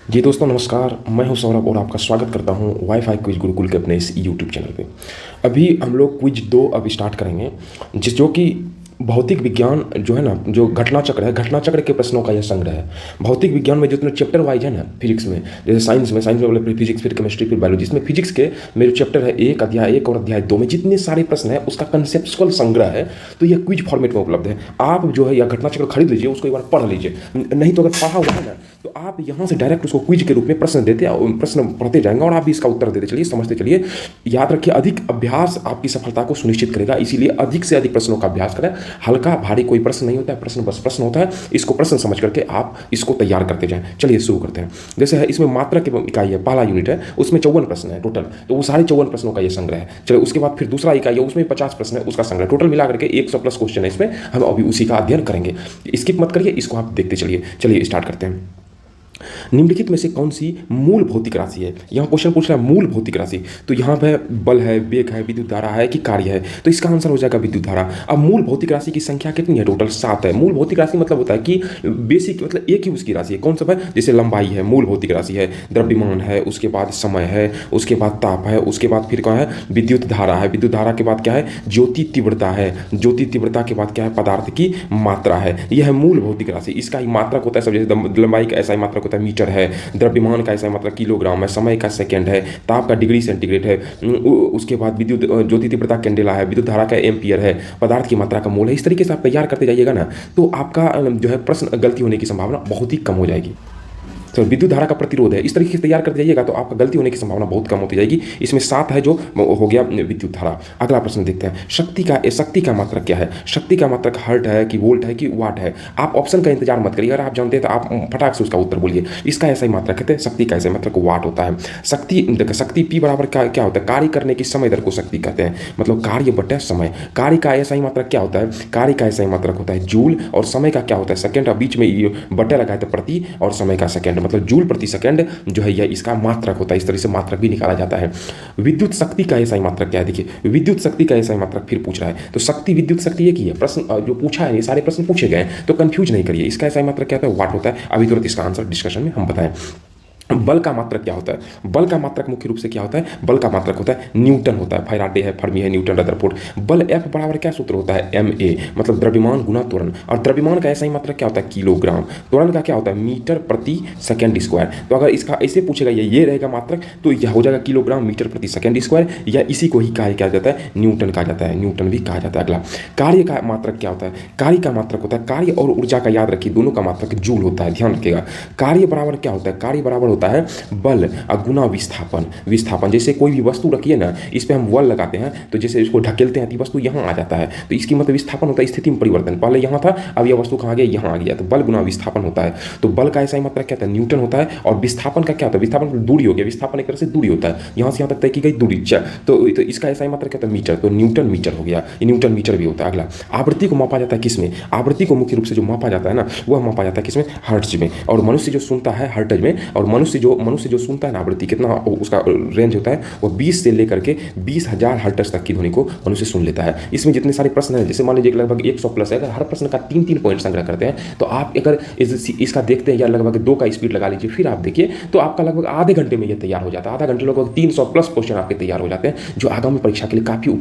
जी दोस्तों नमस्कार। मैं हूं सौरभ और आपका स्वागत करता हूं वाईफाई क्विज गुरुकुल के अपने इस यूट्यूब चैनल पे। अभी हम लोग क्विज 2 अब स्टार्ट करेंगे, जो कि भौतिक विज्ञान जो है ना, जो घटना चक्र है, घटना चक्र के प्रश्नों का यह संग्रह है। भौतिक विज्ञान में जितने चैप्टर वाइज है ना, फिजिक्स में, जैसे साइंस में बोले फिर फिजिक्स, फिर केमिस्ट्री, फिर बायोलॉजी, इसमें फिजिक्स के मेरे चैप्टर है एक, अध्याय 1 और अध्याय 2 में जितने सारे प्रश्न है उसका कंसेप्चुअल संग्रह है। तो यह क्विज फॉर्मेट में उपलब्ध है। आप जो है यह घटना चक्र खरीद लीजिए, उसको एक बार पढ़ लीजिए। नहीं तो अगर पढ़ा हुआ है ना, तो आप यहाँ से डायरेक्ट उसको क्विज के रूप में प्रश्न देते, प्रश्न पढ़ते जाएंगे और आप भी इसका उत्तर देते चलिए, समझते चलिए। याद रखिए, अधिक अभ्यास आपकी सफलता को सुनिश्चित करेगा, इसीलिए अधिक से अधिक प्रश्नों का अभ्यास करें। हल्का भारी कोई प्रश्न नहीं होता है, प्रश्न बस प्रश्न होता है। इसको प्रश्न समझ करके आप इसको तैयार करते जाएं। चलिए शुरू करते हैं। जैसे है इसमें मात्रा की इकाई है, पहला यूनिट है, उसमें 54 प्रश्न है टोटल, तो वो सारे 54 प्रश्नों का ये संग्रह है। चलिए उसके बाद फिर दूसरा इकाई है, उसमें 50 प्रश्न है, उसका संग्रह, टोटल मिला करके 100 प्लस क्वेश्चन है इसमें। हम अभी उसी का अध्ययन करेंगे, स्किप मत करिए, इसको आप देखते चलिए। चलिए स्टार्ट करते हैं। निम्नलिखित में से कौन सी मूल भौतिक राशि है? यहाँ क्वेश्चन पूछ रहा है मूल भौतिक राशि, तो यहाँ पे बल है, वेग है, विद्युत धारा है कि कार्य है, तो इसका आंसर हो जाएगा विद्युत धारा। अब मूल भौतिक राशि की संख्या कितनी है? टोटल 7 है। मूल भौतिक राशि मतलब होता है कि बेसिक, मतलब एक ही उसकी राशि है। कौन सा है? जैसे लंबाई है, मूल भौतिक राशि है, द्रव्यमान है, उसके बाद समय है, उसके बाद ताप है, उसके बाद फिर क्या है? विद्युत धारा है, विद्युत धारा के बाद क्या है? ज्योति तीव्रता है, ज्योति तीव्रता के बाद क्या है? पदार्थ की मात्रा है। यह है मूल भौतिक राशि। इसका ही मात्रक होता है सब, जैसे लंबाई का ऐसा ही मात्रक होता है मीटर है, द्रव्यमान का ऐसा मतलब किलोग्राम है, समय का सेकंड है, ताप का डिग्री सेंटीग्रेड है, उसके बाद विद्युत ज्योति तीव्रता कैंडेला है, विद्युत धारा का एम्पियर है, पदार्थ की मात्रा का मोल है। इस तरीके से आप तैयार करते जाइएगा ना, तो आपका जो है प्रश्न गलती होने की संभावना बहुत ही कम हो जाएगी। तो विद्युत धारा का प्रतिरोध है, इस तरीके से तैयार करते जाइएगा तो आपका गलती होने की संभावना बहुत कम होती जाएगी। इसमें 7 है जो हो गया विद्युत धारा। अगला प्रश्न देखते हैं। शक्ति का मात्रक क्या है? शक्ति का मात्रक हर्ट है कि वोल्ट है कि वाट है? आप ऑप्शन का इंतजार मत करिए, अगर आप जानते हैं तो आप फटाक से उसका उत्तर बोलिए। इसका ऐसा ही मात्रक कहते हैं, शक्ति का ऐसा मात्रक वाट होता है। शक्ति पी बराबर क्या होता है? कार्य करने की समय दर को शक्ति कहते हैं, मतलब कार्य बटे समय। कार्य का ऐसा ही मात्रक क्या होता है? कार्य का ऐसा ही मात्रक होता है जूल, और समय का क्या होता है? सेकंड। और बीच में बटे लगाए तो प्रति, और समय का सेकंड, मतलब जूल प्रति सेकंड जो है यह इसका मात्रक होता है। इस तरह से मात्रक भी निकाला जाता है। विद्युत शक्ति का ऐसा ही मात्रक क्या है? देखिए विद्युत शक्ति का ऐसा ही मात्रक फिर पूछ रहा है, तो शक्ति विद्युत शक्ति एक ही है। प्रश्न जो पूछा है, ये सारे प्रश्न पूछे गए हैं, तो कंफ्यूज नहीं करिए। इसका ऐसा ही मात्रक क्या होता है? वाट होता है। अभी तुरंत इसका आंसर डिस्कशन में हम बताएं। बल का मात्रक क्या होता है? बल का मात्रक मुख्य रूप से क्या होता है? बल का मात्रक होता है न्यूटन होता है। फैराडे है, फर्मी है, न्यूटन, रदरफोर्ड। बल F बराबर क्या सूत्र होता है? ma, मतलब द्रव्यमान गुना त्वरण। और द्रव्यमान का ऐसा ही मात्रक क्या होता है? किलोग्राम। त्वरण का क्या होता है? मीटर प्रति सेकंड स्क्वायर। तो अगर इसका ऐसे पूछेगा, ये रहेगा मात्रक, तो यह हो जाएगा किलोग्राम मीटर प्रति सेकंड स्क्वायर, या इसी को ही कार्य क्या जाता है? न्यूटन कहा जाता है, न्यूटन भी कहा जाता है। अगला, कार्य का मात्रक क्या होता है? कार्य का मात्रक होता है, कार्य और ऊर्जा का याद रखिए, दोनों का मात्रक जूल होता है, ध्यान रखिएगा। कार्य बराबर क्या होता है? कार्य बराबर होता है बल गुना विस्थापन। विस्थापन, जैसे कोई भी वस्तु रखिए ना, इस पे हम बल लगाते हैं, तो जैसे इसको ढकेलते हैं तो वस्तु यहाँ आ जाता है, तो इसकी मतलब विस्थापन होता है, स्थिति में परिवर्तन। पहले यहाँ था, अब यह वस्तु कहाँ गया? यहाँ आ गया, तो बल गुना विस्थापन होता है। तो बल का ऐसा ही मात्रक क्या होता है? न्यूटन होता है। और विस्थापन का क्या होता है? विस्थापन दूरी हो गया, विस्थापन एक तरह से दूरी होता है, यहाँ से यहाँ तक तय की गई दूरी। तो इसका ऐसा ही मात्रक क्या होता है? मीटर। तो न्यूटन मीटर हो गया, ये न्यूटन मीटर भी होता है। अगला, आवृत्ति को मापा जाता है किसमें? आवृत्ति को मुख्य रूप से जो मापा जाता है ना, वह मापा जाता है किसमें? हर्ट्ज में। और मनुष्य जो सुनता है हर्ट्ज में, और मनुष्य जो सुनता है ना, आवृत्ति कितना उसका रेंज होता है, वो 20 से लेकर के 20,000 हर्ट्ज तक की ध्वनि को मनुष्य सुन लेता है। इसमें जितने सारे प्रश्न हैं, जैसे मान लीजिए लगभग 100 प्लस है, अगर हर प्रश्न का 3-3 पॉइंट संग्रह करते हैं, तो आप अगर इसका देखते हैं, या लगभग 2 का स्पीड लगा लीजिए, फिर आप देखिए, तो आपका लगभग आधे घंटे में ये तैयार हो जाता है। आधा घंटे लगभग 300 प्लस क्वेश्चन आपके तैयार हो जाते हैं, जो आगामी परीक्षा के लिए काफ़ी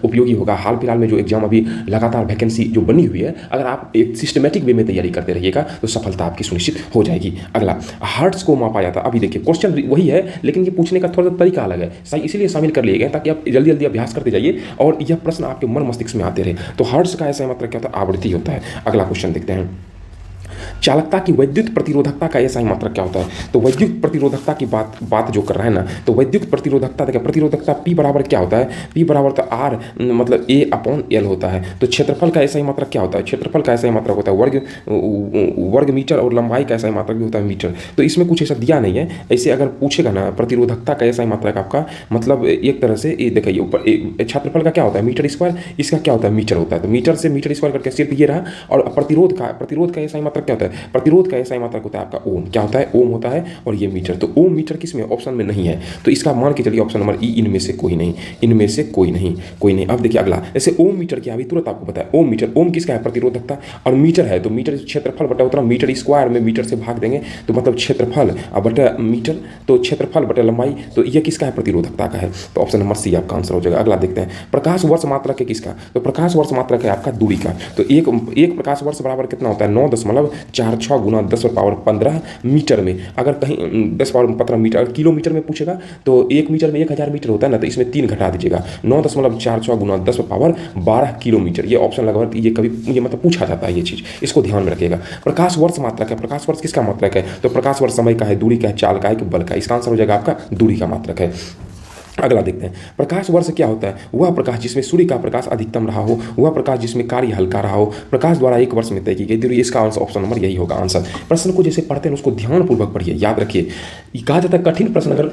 उपयोगी होगा। हाल फिलहाल में जो एग्जाम अभी लगातार वैकेंसी जो बनी हुई है, अगर आप एक सिस्टमेटिक वे में तैयारी करते रहिएगा, तो सफलता आपकी सुनिश्चित हो जाएगी। अगला, हर्ट्ज को मापा जाता है। अभी देखिए क्वेश्चन वही है, लेकिन ये पूछने का थोड़ा सा तरीका अलग है, सही, इसीलिए शामिल कर लिए गए ताकि आप जल्दी जल्दी अभ्यास करते जाइए और यह प्रश्न आपके मन मस्तिष्क में आते रहे। तो हर्ट्ज का ऐसा मतलब क्या होता है? आवृत्ति होता है। अगला क्वेश्चन देखते हैं। चालकता की वैद्युत प्रतिरोधकता का ऐसा ही मात्रक क्या होता है? तो वैद्युत प्रतिरोधकता की बात जो कर रहा है ना, तो वैद्युत प्रतिरोधकता देखिए, प्रतिरोधकता P बराबर क्या होता है? P बराबर तो R मतलब A/L होता है। तो क्षेत्रफल का ऐसा ही मात्रक क्या होता है? क्षेत्रफल का ऐसा ही मात्रक होता है वर्ग मीटर, और लंबाई का ऐसा ही मात्रक भी होता है मीटर। तो इसमें कुछ ऐसा दिया नहीं है। ऐसे अगर पूछेगा ना, प्रतिरोधकता का ऐसा ही मात्रक आपका मतलब एक तरह से ये देखिए, ऊपर क्षेत्रफल का क्या होता है? मीटर स्क्वायर, इसका क्या होता है? मीटर होता है। तो मीटर से मीटर स्क्वायर करके सिर्फ ये रहा। और प्रतिरोध का ऐसा ही मात्रक क्या होता है? मीटर। प्रतिरोध का एसआई मात्रक होता है आपका ओम। क्या होता है? ओम होता है और ये मीटर। तो ओम मीटर किस में? ऑप्शन में नहीं है। तो इसका मान के चलिए ऑप्शन नंबर ई, इनमें से कोई नहीं, इनमें से कोई नहीं, कोई नहीं। अब देखिए अगला, जैसे ओम मीटर क्या, अभी तुरंत आपको पता है ओम मीटर। ओम किसका है? प्रतिरोधकता। और मीटर है तो मीटर क्षेत्रफल बटा उतना मीटर स्क्वायर में मीटर से भाग देंगे तो मतलब क्षेत्रफल बटा मीटर, तो क्षेत्रफल बटा लंबाई, तो ये किसका है? प्रतिरोधकता का है। तो ऑप्शन नंबर सी आपका आंसर हो जाएगा। अगला देखते हैं, प्रकाश वर्ष मात्रक है किसका? तो प्रकाश वर्ष मात्रक है आपका दूरी का। तो एक प्रकाश वर्ष बराबर कितना होता है? 9.46 गुना 10⁻15 मीटर में। अगर कहीं 10⁻15 मीटर, अगर किलोमीटर में पूछेगा तो 1 मीटर में 1000 मीटर होता है ना, तो इसमें 3 घटा दीजिएगा। 9.46 गुना 10⁻12 किलोमीटर। ये ऑप्शन लगभग ये कभी ये मतलब पूछा जाता है ये चीज़, इसको ध्यान में रखिएगा। प्रकाश वर्ष मात्रक है। प्रकाश वर्ष किसका मात्रक है? तो प्रकाश वर्ष समय का है, दूरी का है, चाल का है कि बल का? इसका आंसर हो जाएगा आपका दूरी का मात्रक है। अगला देखते हैं, प्रकाश वर्ष क्या होता है? वह प्रकाश जिसमें सूर्य का प्रकाश अधिकतम रहा हो, वह प्रकाश जिसमें कार्य हल्का रहा हो, प्रकाश द्वारा एक वर्ष में तय की गई दूरी। इसका आंसर ऑप्शन नंबर यही होगा आंसर। प्रश्न को जैसे पढ़ते हैं उसको ध्यानपूर्वक पढ़िए, याद रखिए। कहा जाता है कठिन प्रश्न अगर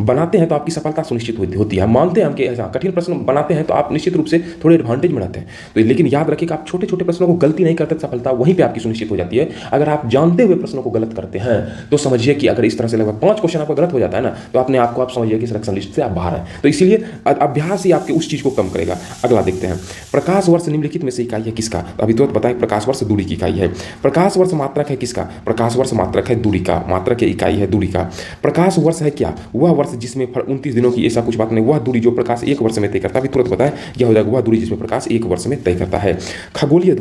बनाते हैं तो आपकी सफलता सुनिश्चित होती है। मानते हैं हम कि ऐसा कठिन प्रश्न बनाते हैं तो आप निश्चित रूप से थोड़े एडवांटेज में रहते हैं। तो लेकिन याद रखिए कि आप छोटे छोटे प्रश्नों को गलती नहीं करते, सफलता वहीं पे आपकी सुनिश्चित हो जाती है। अगर आप जानते हुए प्रश्नों को गलत करते हैं तो समझिए कि अगर इस तरह से लगभग 5 क्वेश्चन आपका गलत हो जाता है ना, तो अपने आप को आप समझिए कि सिलेक्शन लिस्ट से आप बाहर हैं। तो इसीलिए अभ्यास ही आपके उस चीज़ को कम करेगा। अगला देखते हैं, प्रकाश वर्ष निम्नलिखित में से इकाई है किसका? अभी तो बताएं, प्रकाश वर्ष दूरी की इकाई है। प्रकाश वर्ष मात्रक है किसका? प्रकाश वर्ष मात्रक है दूरी का, मात्रक की इकाई है दूरी का। प्रकाश वर्ष है क्या? वह वर्ष जिसमें 29 दिनों की, ऐसा कुछ बात नहीं, वह दूरी जो प्रकाश 1 वर्ष में तय करता है। अभी तुरंत बताएं, यह हो जाएगा वह दूरी जिसमें प्रकाश 1 वर्ष में तय करता है। खगोलीय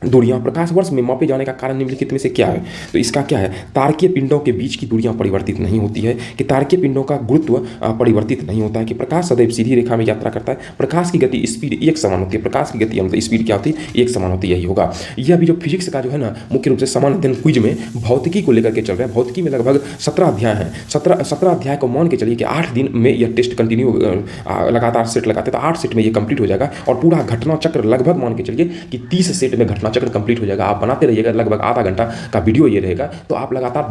दूरियां प्रकाश वर्ष में मापे जाने का कारण निम्नलिखित में से क्या है? तो इसका क्या है? तारकीय पिंडों के बीच की दूरियां परिवर्तित नहीं होती है, कि तारकीय पिंडों का गुरुत्व परिवर्तित नहीं होता है, कि प्रकाश सदैव सीधी रेखा में यात्रा करता है, प्रकाश की गति स्पीड एक समान होती है। प्रकाश की गति मतलब स्पीड क्या होती है? एक समान होती है। यही होगा। यह भी जो फिजिक्स का जो है ना मुख्य रूप से सामान्य अध्ययन क्विज में भौतिकी को लेकर के चल रहा है। भौतिकी में लगभग 17 अध्याय हैं। 17 अध्याय को मान के चलिए कि 8 दिन में यह टेस्ट कंटिन्यू लगातार सेट लगाते, तो 8 सेट में ये कंप्लीट हो जाएगा। और पूरा घटना चक्र लगभग मान के चलिए कि 30 सेट में घटना चक्र कंप्लीट हो जाएगा। आप बनाते रहिएगा, लगभग आधा घंटा का वीडियो ये रहेगा, तो आप लगातार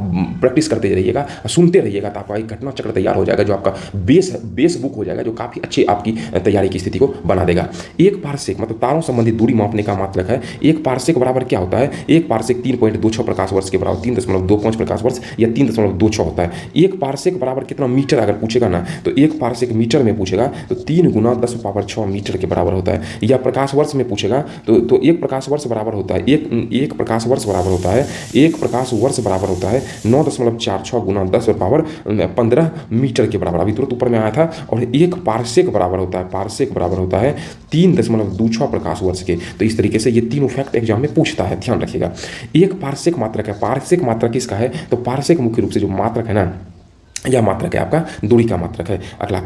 प्रैक्टिस करते रहिएगा, सुनते रहिएगा, तो आपका एक घटना चक्र तैयार हो जाएगा, जो आपका बेस बुक हो जाएगा, जो काफ़ी अच्छी आपकी तैयारी की स्थिति को बना देगा। एक पारसेक मतलब तारों संबंधित दूरी मापने का मात्रक है। एक पारसेक बराबर क्या होता है? एक पारसेक 3.26 प्रकाश वर्ष के बराबर, 3.25 प्रकाश वर्ष या 3.26 होता है। एक पारसेक बराबर कितना मीटर अगर पूछेगा ना, तो एक पारसेक मीटर में पूछेगा तो 3 गुना 10⁻6 मीटर के बराबर होता है। या प्रकाश वर्ष में पूछेगा तो एक प्रकाश वर्ष बराबर होता है, एक प्रकाश वर्ष बराबर होता है, एक प्रकाश वर्ष बराबर होता है 9.46 गुना 10⁻15 मीटर के बराबर। अभी तुरंत ऊपर में आया था। और एक पारसेक बराबर होता है, पारसेक बराबर होता है 3.26 प्रकाश वर्ष के। तो इस तरीके से ये तीनों फैक्ट एग्जाम में पूछता है, ध्यान रखिएगा। एक पारसेक मात्रक है। पारसेक मात्रक किसका है? तो पारसेक मुख्य रूप से जो मात्रक है ना, यह मात्रक है आपका दूरी का मात्रक है। अगला,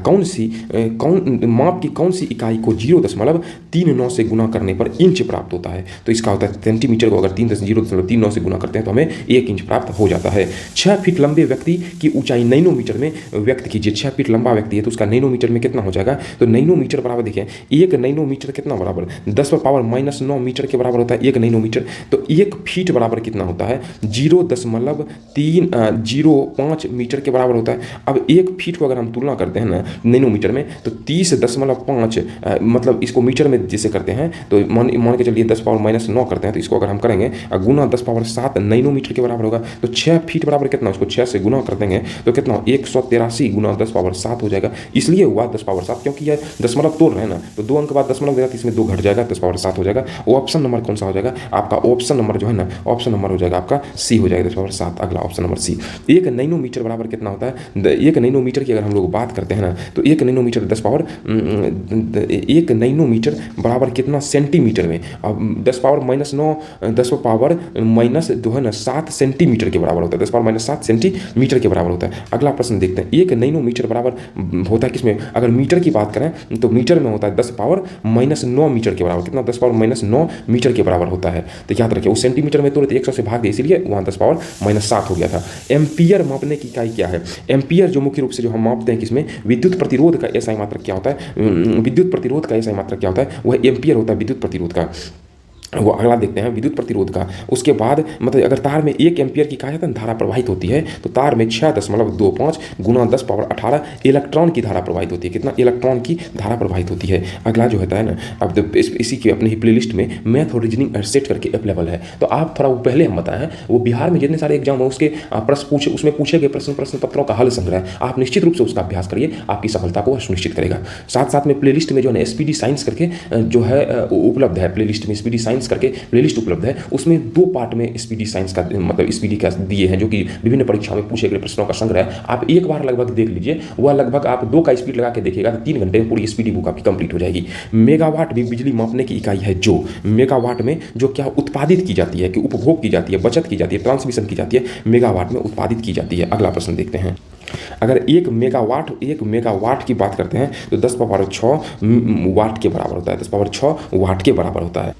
माप की कौन सी इकाई को 0.39 से गुना करने पर इंच प्राप्त होता है? तो इसका होता है सेंटीमीटर को अगर 0.39 से गुना करते हैं तो हमें 1 इंच प्राप्त हो जाता है। 6 फीट लंबे व्यक्ति की ऊंचाई नैनोमीटर में व्यक्त कीजिए। 6 फीट लंबा व्यक्ति है तो उसका नैनोमीटर में कितना हो जाएगा? तो नैनोमीटर बराबर देखिए, 1 नैनोमीटर कितना बराबर? 10⁻⁻9 मीटर के बराबर होता है 1 नैनोमीटर। तो 1 फीट बराबर कितना होता है? 0.305 मीटर के बराबर होता है। अब 1 फीट को अगर हम तुलना करते हैं ना नैनोमीटर में, तो 30.5 मतलब इसको मीटर में जैसे करते हैं तो मान के चलिए 10⁻⁻9 करते हैं, तो इसको अगर हम करेंगे गुना 10⁻7 नैनोमीटर के बराबर होगा। तो 6 फीट बराबर कितना? उसको 6 से गुना कर देंगे तो कितना? 183 गुना 10⁻7 हो जाएगा। इसलिए हुआ 10⁻7 क्योंकि यह दशमलव तोड़ रहे हैं ना, तो 2 अंक बाद दशमलव देगा तो इसमें 2 घट जाएगा, 10⁻7 हो जाएगा। वो ऑप्शन नंबर कौन सा हो जाएगा आपका? ऑप्शन नंबर जो है ना, ऑप्शन नंबर हो जाएगा आपका सी हो जाएगा, 10⁻7। अगला ऑप्शन नंबर सी। 1 नैनोमीटर बराबर कितना होता है? 1 नैनोमीटर की अगर हम लोग बात करते हैं ना, तो 1 नैनोमीटर 1 नैनोमीटर बराबर कितना सेंटीमीटर में? अब 10⁻⁻9 जो है ना 7 सेंटीमीटर के बराबर होता है। 10⁻⁻7 सेंटीमीटर के बराबर होता है। अगला प्रश्न देखते हैं, 1 नैनोमीटर बराबर होता है किसमें? अगर मीटर की बात करें तो मीटर में होता है 10⁻⁻9 मीटर के बराबर। कितना? 10⁻⁻9 मीटर के बराबर होता है। तो याद रखिए, वो सेंटीमीटर में तुरंत 100 से भाग दे, इसीलिए वहाँ 10⁻⁻7 हो गया था। एम्पियर मापने की इकाई क्या है? एम्पियर जो मुख्य रूप से जो हम मापते हैं किसमें? विद्युत प्रतिरोध का एसआई मात्रक क्या होता है? विद्युत प्रतिरोध का एसआई मात्रक क्या होता है? वह एम्पियर होता है विद्युत प्रतिरोध का। वो अगला देखते हैं विद्युत प्रतिरोध का। उसके बाद मतलब अगर तार में 1 एम्पीयर की कहा जाता है धारा प्रवाहित होती है, तो तार में 6.25 गुना 10⁻18 इलेक्ट्रॉन की धारा प्रवाहित होती है। कितना इलेक्ट्रॉन की धारा प्रवाहित होती है। अगला जो होता है ना, अब इसी की अपनी ही प्लेलिस्ट में मैथ और रीजनिंग सेट करके अवेलेबल है। तो आप थोड़ा वो पहले हम बताएं, वो बिहार में जितने सारे एग्जाम है उसके उसमें पूछे गए प्रश्न पत्रों का हल संग्रह, आप निश्चित रूप से उसका अभ्यास करिए, आपकी सफलता को सुनिश्चित करेगा। साथ साथ में प्लेलिस्ट में जो है SPD साइंस करके जो है उपलब्ध है, प्लेलिस्ट में SPD साइंस करके प्लेलिस्ट उपलब्ध है। उसमें 2 पार्ट में SPD साइंस का मतलब SPD का दिए हैं, जो कि विभिन्न परीक्षाओं में पूछे गए प्रश्नों का संग्रह है। आप एक बार लगभग देख लीजिए, वह लगभग आप 2 का स्पीड लगा के देखिएगा तो 3 घंटे में पूरी SPD बुक आपकी कंप्लीट हो जाएगी। मेगावाट भी बिजली मापने की इकाई है, जो मेगावाट में जो क्या उत्पादित की जाती है, कि उपभोग की जाती है, बचत की जाती है, ट्रांसमिशन की जाती है, मेगावाट में उत्पादित की जाती है। अगला प्रश्न देखते हैं। अगर 1 मेगावाट की बात करते हैं तो 10⁻6 वाट के बराबर होता है, 10⁻6 वाट के बराबर होता है।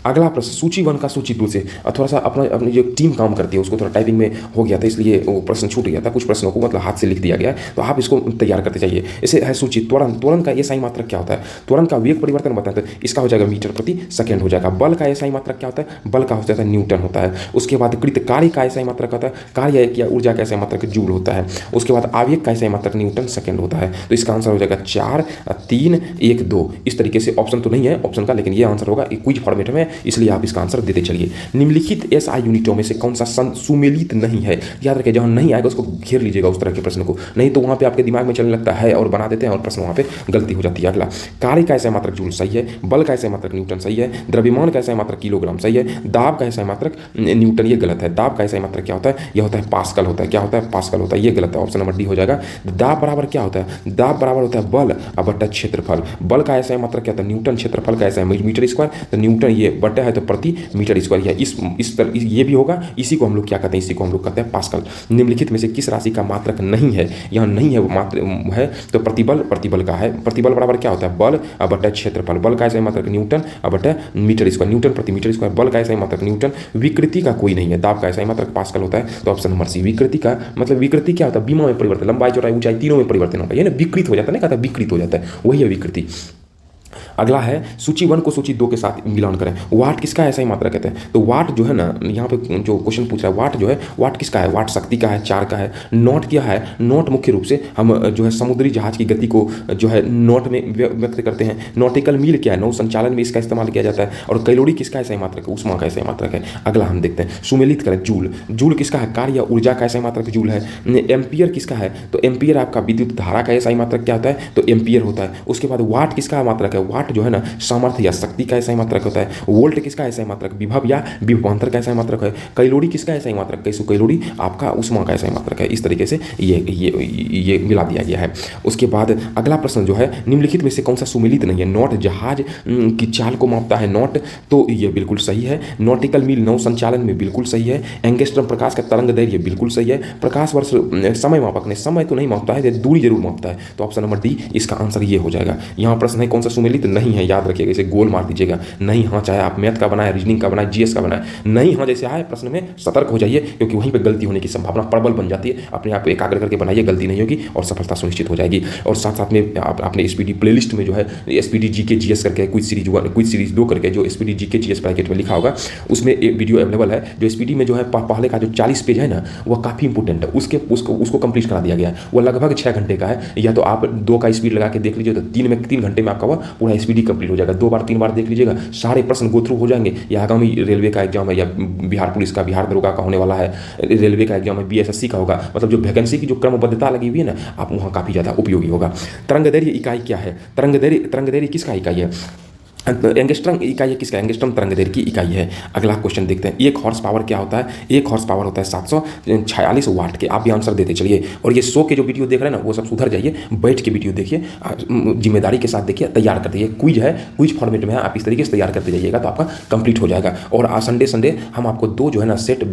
अगला प्रश्न सूची 1 का सूची 2 से थोड़ा सा अपनी जो टीम काम करती है उसको थोड़ा टाइपिंग में हो गया था, इसलिए वो प्रश्न छूट गया था। कुछ प्रश्नों को मतलब हाथ से लिख दिया गया है, तो आप इसको तैयार करते जाइए। इसे है सूची त्वरण का एसआई मात्रक क्या होता है, त्वरण का वेग परिवर्तन बताते हैं, इसका हो जाएगा मीटर प्रति सेकंड हो जाएगा। बल का एसआई मात्रक क्या होता है, बल का हो जाता है न्यूटन होता है। उसके बाद कृत कार्य का एसआई मात्रक होता है, कार्य या ऊर्जा का एसआई मात्रक जूल होता है। उसके बाद आवेग का एसआई मात्रक न्यूटन सेकंड होता है। तो इसका आंसर हो जाएगा 4 3 1 2। इस तरीके से ऑप्शन तो नहीं है ऑप्शन का, लेकिन ये आंसर होगा क्विज फॉर्मेट में, इसलिए आप इसका आंसर देते चलिए। निम्नलिखित एसआई यूनिटों में से कौन सा सुमेलित नहीं है। याद रखिए, जहां नहीं आएगा उसको घेर लीजिएगा उस तरह के प्रश्न को, नहीं तो वहां पे आपके दिमाग में चलने लगता है और बना देते हैं और प्रश्न वहां पे गलती हो जाती है। अगला, कार्य का एसआई मात्रक जूल सही है, बल का एसआई मात्रक न्यूटन सही है, द्रव्यमान का एसआई मात्रक किलोग्राम सही है, दाब का एसआई मात्रक न्यूटन ये गलत है। दाब का एसआई मात्रक क्या होता है, यह होता है पास्कल होता है। क्या होता है, पास्कल होता है, ये गलत है, ऑप्शन नंबर डी हो जाएगा। दाब बराबर क्या होता है, दाब बराबर होता है बल बट्टा क्षेत्रफल। बल का एसआई मात्रक क्या होता है, न्यूटन, क्षेत्रफल का एसआई मीटर स्क्वायर, तो न्यूटन ये बट्टा है तो प्रति मीटर स्क्वायर, या इस तरह ये भी होगा। इसी को हम लोग क्या कहते हैं, इसी को हम लोग कहते हैं पास्कल। निम्नलिखित में से किस राशि का मात्रक नहीं है, यहाँ नहीं है वो मात्र है तो प्रतिबल का है। प्रतिबल बराबर क्या होता है, बल बट्टा क्षेत्रफल। बल का एसआई मात्रक न्यूटन बट्टा मीटर स्क्वायर, न्यूटन प्रति मीटर स्क्वायर। बल का एसआई मात्रक न्यूटन। विकृति का कोई नहीं है, दाब का एसआई मात्रक पास्कल होता है, तो ऑप्शन नंबर सी। विकृति का मतलब विकृति क्या होता है, बीमा में परिवर्तन, लंबाई चौड़ाई ऊंचाई तीनों में परिवर्तन होता है, यानी विकृत हो जाता है ना, कहता है विकृत हो जाता है, वही है विकृति। अगला है सूची 1 को सूची 2 के साथ मिलान करें। वाट किसका ऐसा ही मात्रा कहते हैं, तो वाट जो है ना, यहाँ पे जो क्वेश्चन पूछ रहा है वाट जो है, वाट किसका है, वाट शक्ति का है, 4 का है। नॉट क्या है, नॉट मुख्य रूप से हम जो है समुद्री जहाज की गति को जो है नॉट में व्यक्त करते हैं। नॉटिकल मील क्या है, नौ संचालन में इसका इस्तेमाल किया जाता है। और कैलोरी किसका ऐसा ही मात्रक है, उष्मा का ऐसा ही मात्रक है। अगला हम देखते हैं सुमेलित करें, जूल। जूल किसका है, कार्य या ऊर्जा का ऐसा ही मात्रक जूल है। एम्पियर किसका है, तो एम्पियर आपका विद्युत धारा का ऐसा ही मात्रक क्या होता है, तो एम्पियर होता है। उसके बाद वाट किसका मात्रक है, वाट जो है ना सामर्थ्य या शक्ति का ऐसा ही मात्रक होता है। वोल्ट किसका ऐसा ही मात्रक, विभव या विभवांतर का ऐसा ही मात्रक है। कैलोरी किसका ऐसा ही मात्रक, कैसो कैलोरी आपका उष्मा का ऐसा ही मात्रक है। इस तरीके से ये मिला दिया गया है। उसके बाद अगला प्रश्न जो है, निम्नलिखित में से कौन सा सुमेलित नहीं है। नॉट जहाज की चाल को मापता है, नॉट, तो ये बिल्कुल सही है। नॉटिकल मील नौ संचालन में बिल्कुल सही है। एंगस्ट्रम प्रकाश का तरंग दैर्घ्य बिल्कुल सही है। प्रकाश वर्ष समय मापक ने समय तो नहीं मापता है, दूरी जरूर मापता है, तो ऑप्शन नंबर डी इसका आंसर ये हो जाएगा। यहाँ प्रश्न है कौन सा सुमेलित नहीं है, याद रखिएगा, इसे गोल मार दीजिएगा। नहीं हाँ, चाहे आप मैथ का बनाए, रीजनिंग का बनाए, जीएस का बनाए, नहीं हाँ जैसे आए प्रश्न में सतर्क हो जाइए, क्योंकि वहीं पे गलती होने की संभावना प्रबल बन जाती है। अपने आप को एकाग्र करके बनाइए, गलती नहीं होगी और सफलता सुनिश्चित हो जाएगी। और साथ साथ में आपने SPD प्लेलिस्ट में जो है SPD GK GS करके क्विज सीरीज 2 करके जो SPD GK GS ब्रैकेट में लिखा होगा, उसमें एक वीडियो अवेलेबल है। जो SPD में जो है पहले का जो 40 पेज है ना, वह काफ़ी इंपॉर्टेंट है, उसको कंप्लीट करा दिया गया है। वो लगभग 6 घंटे का है। या तो आप 2 का स्पीड लगा के देख लीजिए, तो 3 घंटे में आपका वह पूरा SPD कंप्लीट हो जाएगा। 2 बार 3 बार देख लीजिएगा, सारे प्रश्न गो थ्रू हो जाएंगे। या आगामी रेलवे का एग्जाम है, या बिहार पुलिस का, बिहार दरोगा का होने वाला है, रेलवे का एग्जाम है, BSSC का होगा, मतलब जो वैकेंसी की जो क्रमबद्धता लगी हुई है ना, आप वहाँ काफ़ी ज़्यादा उपयोगी होगा। तरंगदैर्घ्य इकाई क्या है, तरंगदैर्घ्य किसका इकाई है, एंगस्ट्रम इकाई किसका, एंगस्ट्रम तरंगदैर्घ्य की इकाई है। अगला क्वेश्चन देखते हैं, 1 हॉर्स पावर क्या होता है। 1 हॉर्स पावर होता है 746 वाट के। आप भी आंसर देते चलिए। और ये 100 के जो वीडियो देख रहे हैं ना, वो सब सुधर जाइए, बैठ के वीडियो देखिए, जिम्मेदारी के साथ देखिए, तैयार करते जाइए। क्विज है, क्विज फॉर्मेट में है, आप इस तरीके से तैयार करते जाइएगा तो आपका कंप्लीट हो जाएगा। और संडे हम आपको 2 जो है ना set,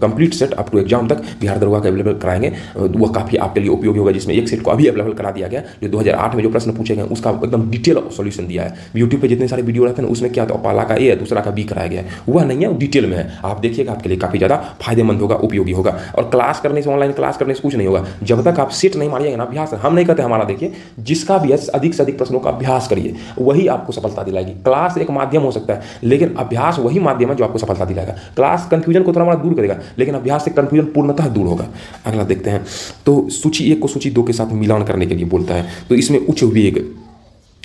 complete set up to exam तक बिहार दरोगा का अवेलेबल कराएंगे। वह काफ़ी आपके लिए उपयोगी होगा, जिसमें एक सेट को अभी अवेलेबल करा दिया गया, जो 2008 में जो प्रश्न पूछे गए उसका एकदम डिटेल सॉल्यूशन दिया है। यूट्यूब पे जितने सारे वीडियो रहता है ना, उसमें क्या तो पहला का ए है, दूसरा का बी कराया गया है, वह नहीं है, वो डिटेल में है। आप देखिएगा, आपके लिए काफ़ी ज़्यादा फायदेमंद होगा, उपयोगी होगा। और क्लास करने से, ऑनलाइन क्लास करने से कुछ नहीं होगा जब तक आप सेट नहीं मारिएगा ना, अभ्यास हम नहीं कहते हमारा, देखिए जिसका भी है अधिक से अधिक प्रश्नों का अभ्यास करिए, वही आपको सफलता दिलाएगी। क्लास एक माध्यम हो सकता है, लेकिन अभ्यास वही माध्यम है जो आपको सफलता दिलाएगा। क्लास कंफ्यूजन को थोड़ा मोड़ा दूर करेगा, लेकिन अभ्यास से कंफ्यूजन पूर्णतः दूर होगा। अगला देखते हैं, तो सूची 1 को सूची 2 के साथ मिलान करने के लिए बोलता है। तो इसमें उच्च वेग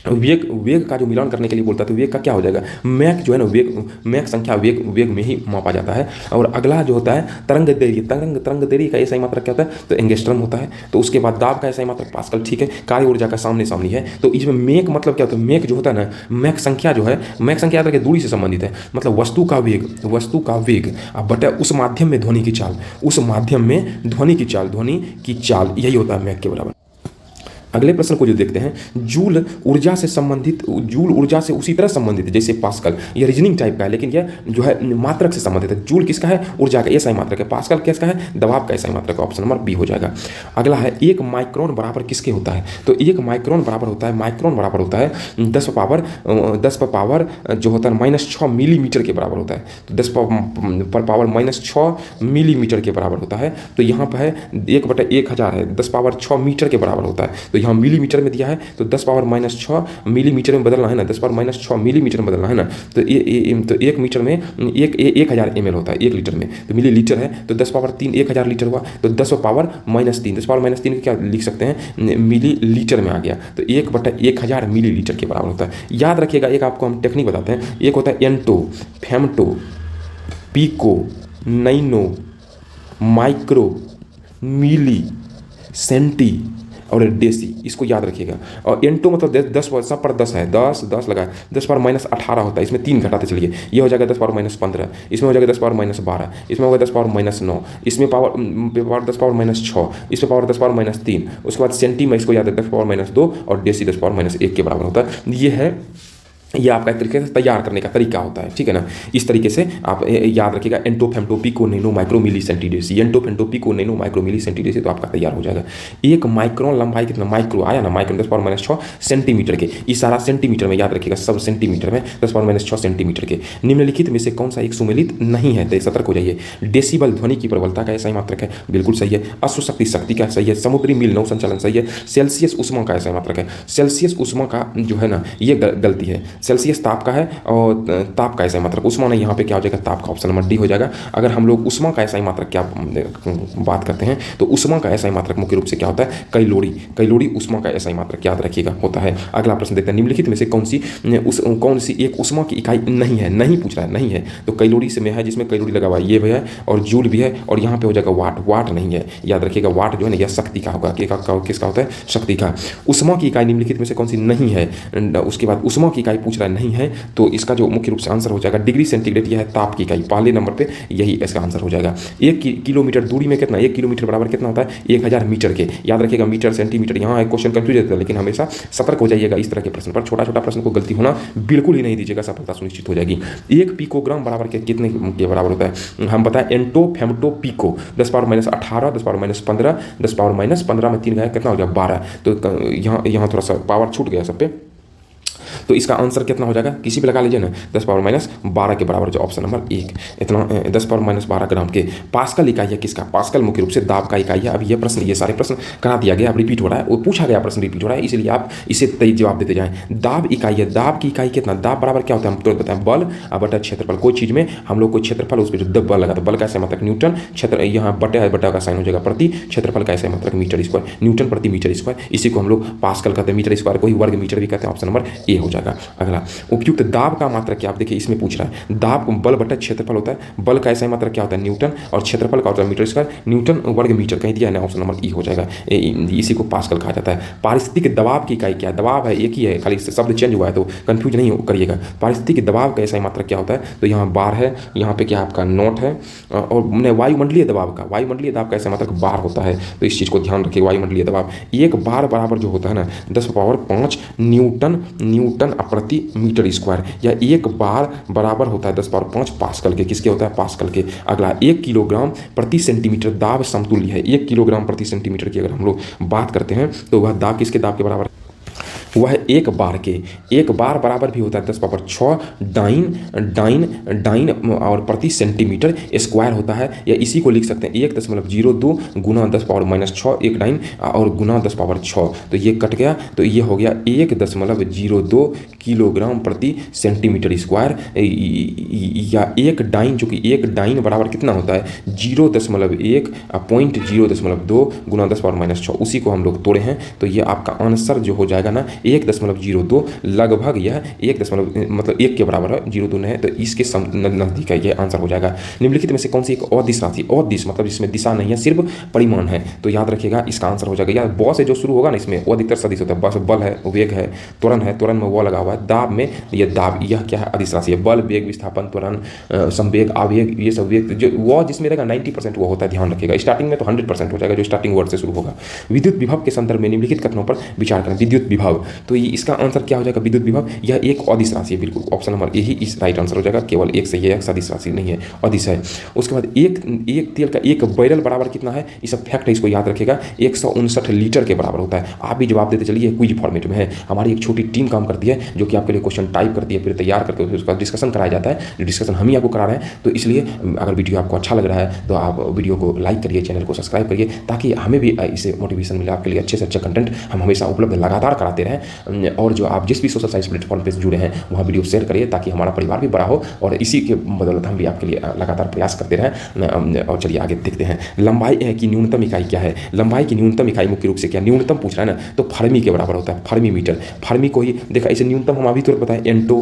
वेग का जो मिलान करने के लिए बोलता है, तो वेग का क्या हो जाएगा, मैक जो है ना, मैक संख्या वेग में ही मापा जाता है। और अगला जो होता है तरंग दैर्घ्य का ऐसा ही मात्रक क्या होता है, तो एंगस्ट्रम होता है। तो उसके बाद दाब का ऐसा ही मात्रक पास्कल, ठीक है। कार्य ऊर्जा का सामने सामनी है। तो इसमें मेक मतलब क्या होता है, मेक जो होता है ना, मैक संख्या जो है, मैक संख्या याद रखिए दूरी से संबंधित है, मतलब वस्तु का वेग अब बटा उस माध्यम में ध्वनि की चाल, उस माध्यम में ध्वनि की चाल, यही होता है मैक के बराबर। अगले प्रश्न को जो देखते हैं, जूल ऊर्जा से उसी तरह संबंधित है जैसे पास्कल। यह रीजनिंग टाइप का है, लेकिन यह जो है मात्रक से संबंधित है। जूल किसका है, ऊर्जा का, ऐसा ही मात्रक है। पास्कल किसका है, दबाव का, ऐसा ही मात्रक है। ऑप्शन नंबर बी हो जाएगा। अगला है 1 माइक्रोन बराबर किसके होता है, तो 1 माइक्रोन बराबर होता है 10 पावर जो होता है -6 मिलीमीटर के बराबर होता है। तो 10 पावर -6 मिलीमीटर के बराबर होता है। तो यहाँ पर है 1/1000 है, 10 पावर 6 मीटर के बराबर होता है। तो यहाँ मिलीमीटर में दिया है, तो 10 पावर -6 मिलीमीटर में बदलना है ना, 10 पावर -6 मिलीमीटर में बदलना है ना। तो तो 1 मीटर में 1000 ml होता है, 1 लीटर में। तो मिलीलीटर है, तो 10 पावर 3 1000 लीटर हुआ। तो 10 पावर -3, 10 पावर -3 क्या लिख सकते हैं, मिलीलीटर में आ गया। तो 1/1000 मिलीलीटर के बराबर होता है। याद रखिएगा, एक आपको हम टेक्निक बताते हैं। एक होता है एंटो, फेमटो, पिको, नैनो, माइक्रो, मिली, सेंटी और डेसी, इसको याद रखिएगा। और एंटो मतलब 10 सब पर 10 है, 10 लगा है। 10 पावर -18 होता है, इसमें 3 घटाते चलिए, ये हो जाएगा 10 पावर -15, इसमें हो जाएगा 10 पावर -12, इसमें होगा 10 पावर -9, इसमें पावर 10 पावर -6, इसमें पावर 10 पावर -3। उसके बाद सेंटी में इसको याद है 10 पावर -2 और डेसी 10 पावर -1 के बराबर होता है। ये आपका एक तरीके से तैयार करने का तरीका होता है, ठीक है ना। इस तरीके से आप याद रखिएगा, एंटो, फेमटो, पिको, नैनो, माइक्रो, मिली, सेंटीडेसी, एंटो, फेमटो, पिको, नैनो, माइक्रो, मिली, सेंटीडेसी, तो आपका तैयार हो जाएगा। 1 माइक्रोन लंबाई कितना, माइक्रो आया ना, माइक्रो 10 पावर -6 सेंटीमीटर के, इस सारा सेंटीमीटर में याद रखिएगा, सब सेंटीमीटर में 10 पावर -6 सेंटीमीटर के। निम्नलिखित में से कौन सा एक सुमेलित नहीं है, तो सतर्क हो जाइए। डेसिबल ध्वनि की प्रबलता का ऐसा ही मात्रक है, बिल्कुल सही है। अश्व शक्ति का सही है। समुद्री मील नौ संचालन सही है। सेल्सियस उष्मा का ऐसा ही मात्रक है। सेल्सियस उष्मा का जो है ना, ये गलती है। सेल्सियस ताप का है और ताप का ऐसा ही मात्रक, उष्मा नहीं, यहाँ पे क्या हो जाएगा, ताप का, ऑप्शन नंबर डी हो जाएगा। अगर हम लोग उष्मा का ऐसा ही मात्रक क्या बात करते हैं, तो उष्मा का ऐसा ही मात्रक मुख्य रूप से क्या होता है, कैलोरी उष्मा का ऐसा ही मात्रक याद रखिएगा होता है। अगला प्रश्न देखते हैं, निम्नलिखित में से कौन सी एक उष्मा की इकाई नहीं है, नहीं पूछ रहा है, नहीं है, तो कैलोरी से में है, जिसमें कैलोरी लगा हुआ है, ये भी है, और जूल भी है, और यहाँ पे हो जाएगा वाट नहीं है, याद रखिएगा। वाट जो है ना, यह शक्ति का होगा, किसका होता है, शक्ति का। उष्मा की इकाई निम्नलिखित में से कौन सी नहीं है, उसके बाद उष्मा की इकाई पूछ रहा है, नहीं है, तो इसका जो मुख्य रूप से आंसर हो जाएगा डिग्री सेंटीग्रेड, यह है ताप की इकाई, पहले नंबर पे यही इसका आंसर हो जाएगा। 1 किलोमीटर दूरी में कितना, 1 किलोमीटर बराबर कितना होता है, 1000 मीटर के। याद रखिएगा, मीटर सेंटीमीटर, यहाँ एक क्वेश्चन कंफ्यूज होता है, लेकिन हमेशा सतर्क हो जाइएगा इस तरह के प्रश्न पर। छोटा प्रश्न को गलती होना बिल्कुल ही नहीं दीजिएगा, सफलता सुनिश्चित हो जाएगी। 1 पिकोग्राम बराबर कितने के बराबर होता है, हम बताएं, atto, femto, pico, 10 power -18, 10 power -15, 10 power -15 में 3 गया, कितना हो गया, 12। तो यहाँ थोड़ा सा पावर छूट गया सब पे, तो इसका आंसर कितना हो जाएगा, किसी भी लगा लीजिए ना, 10 पावर -12 के बराबर, जो ऑप्शन नंबर 1, इतना 10 पावर -12 ग्राम के। पास्कल इकाई है किसका, पास्कल मुख्य रूप से दाब का इकाई है। अब ये प्रश्न, ये सारे प्रश्न करा दिया गया, अब रिपीट हो रहा है, वो पूछा गया प्रश्न रिपीट हो रहा है, इसलिए आप इसे तय जवाब देते जाएं। दाब इकाई है, दाब की इकाई कितना, दाब बराबर क्या होता है, हम तुरंत बताएं, बल बटा क्षेत्रफल। कोई चीज़ में हम लोग कोई क्षेत्रफल, उस पर जो बल लगा, तो बल का ऐसा मतलब न्यूटन, क्षेत्र यहाँ बटा का साइन हो जाएगा प्रति, क्षेत्रफल का ऐसा मतलब मीटर स्क्वायर, न्यूटन प्रति मीटर स्क्वायर, इसी को हम लोग पास्कल कहते हैं। मीटर स्क्वायर को ही वर्ग मीटर भी कहते हैं, ऑप्शन नंबर ए हो जाएगा। अगला, उपयुक्त दाब का मात्रक क्या, आप देखिए इसमें पूछ रहा है, दाब बल बटा क्षेत्रफल होता है, बल का ऐसा ही मात्रक क्या होता है, न्यूटन, और क्षेत्रफल का होता है मीटर स्क्वायर, न्यूटन वर्ग मीटर कहीं दिया है ना, ऑप्शन नंबर ई हो जाएगा। इसी को पास्कल कहा जाता है। पारिस्थितिक दबाव की इकाई क्या है, दबाव है एक ही है, खाली शब्द चेंज हुआ है, तो कंफ्यूज नहीं करिएगा। पारिस्थितिक दबाव का ऐसा ही मात्रक क्या होता है, तो यहाँ बार है, यहाँ पे क्या आपका नोट है, और वायुमंडलीय दबाव का ऐसा मात्रक बार होता है, तो इस चीज़ को ध्यान रखिए। वायुमंडलीय दबाव, एक बार बराबर जो होता है ना, 10⁵ न्यूटन प्रति मीटर स्क्वायर, या 1 बार बराबर होता है 10⁵ पास्कल के, किसके होता है, पास्कल के। अगला, 1 किलोग्राम प्रति सेंटीमीटर दाब समतुल्य है। 1 किलोग्राम प्रति सेंटीमीटर की अगर हम लोग बात करते हैं, तो वह दाब किसके दाब के बराबर, वह है 1 बार के। 1 बार बराबर भी होता है 10 पावर 6 डाइन और प्रति सेंटीमीटर स्क्वायर होता है, या इसी को लिख सकते हैं 1.02 गुना 10 पावर -6 1 डाइन और गुना 10 पावर 6। तो ये कट गया, तो ये हो गया 1.02 किलोग्राम प्रति सेंटीमीटर स्क्वायर, या 1 डाइन, जो कि 1 डाइन बराबर कितना होता है 0.2 गुना 10 पावर -6। उसी को हम लोग तोड़े हैं, तो ये आपका आंसर जो हो जाएगा ना 1.02, लगभग यह 1 के बराबर है, 0.2 नहीं है, तो इसके नज़दीक है, ये आंसर हो जाएगा। निम्नलिखित में से कौन सी एक अदिश राशि, अदिश मतलब इसमें दिशा नहीं है सिर्फ परिमाण है, तो याद रखिएगा इसका आंसर हो जाएगा। या ब से जो शुरू होगा ना इसमें वो अधिकतर सदिश होता है। बस बल है, वेग है, त्वरण है, त्वरण में वो लगा हुआ है, दाब में ये दाब, यह क्या है अदिश राशि है। बल, वेग, विस्थापन, त्वरण, संवेग, आवेग, ये सब वेग जो वो जिसमें रहेगा 90% वो होता है, ध्यान रखिएगा। स्टार्टिंग में तो 100% हो जाएगा जो स्टार्टिंग वर्ड से शुरू होगा। विद्युत विभव के संदर्भ में निम्नलिखित कथनों पर विचार करें। विद्युत विभव, तो इसका आंसर क्या हो जाएगा विद्युत विभव, यह एक अदिश राशि है, बिल्कुल ऑप्शन नंबर यही इस राइट आंसर हो जाएगा। केवल एक सही है, सदिश राशि नहीं है, अदिश है। उसके बाद एक तेल का 1 बैरल बराबर कितना है, ये सब फैक्ट है, इसको याद रखिएगा 159 लीटर के बराबर होता है। आप भी जवाब देते चलिए, क्विज फॉर्मेट में है। हमारी एक छोटी टीम काम करती है जो कि आपके लिए क्वेश्चन टाइप करती है, फिर तैयार करके उसका डिस्कशन कराया जाता है। जो डिस्कशन हम ही आपको करा रहे हैं, तो इसलिए अगर वीडियो आपको अच्छा लग रहा है तो आप वीडियो को लाइक करिए, चैनल को सब्सक्राइब करिए, ताकि हमें भी इससे मोटिवेशन मिले, आपके लिए अच्छे से अच्छा कंटेंट हम हमेशा उपलब्ध लगातार कराते रहें। और जो आप जिस भी सोशल साइंस प्लेटफॉर्म पर जुड़े हैं वहाँ वीडियो शेयर करिए, ताकि हमारा परिवार भी बड़ा हो, और इसी के बदौलत हम भी आपके लिए लगातार प्रयास करते रहें। और चलिए आगे देखते हैं। लंबाई की न्यूनतम इकाई क्या है। लंबाई की न्यूनतम इकाई मुख्य रूप से क्या, न्यूनतम पूछ रहा है ना, तो फर्मी के बराबर होता है, फर्मी मीटर। फर्मी को ही देखा, इसे न्यूनतम हम अभी तुरंत बताएं, एंटो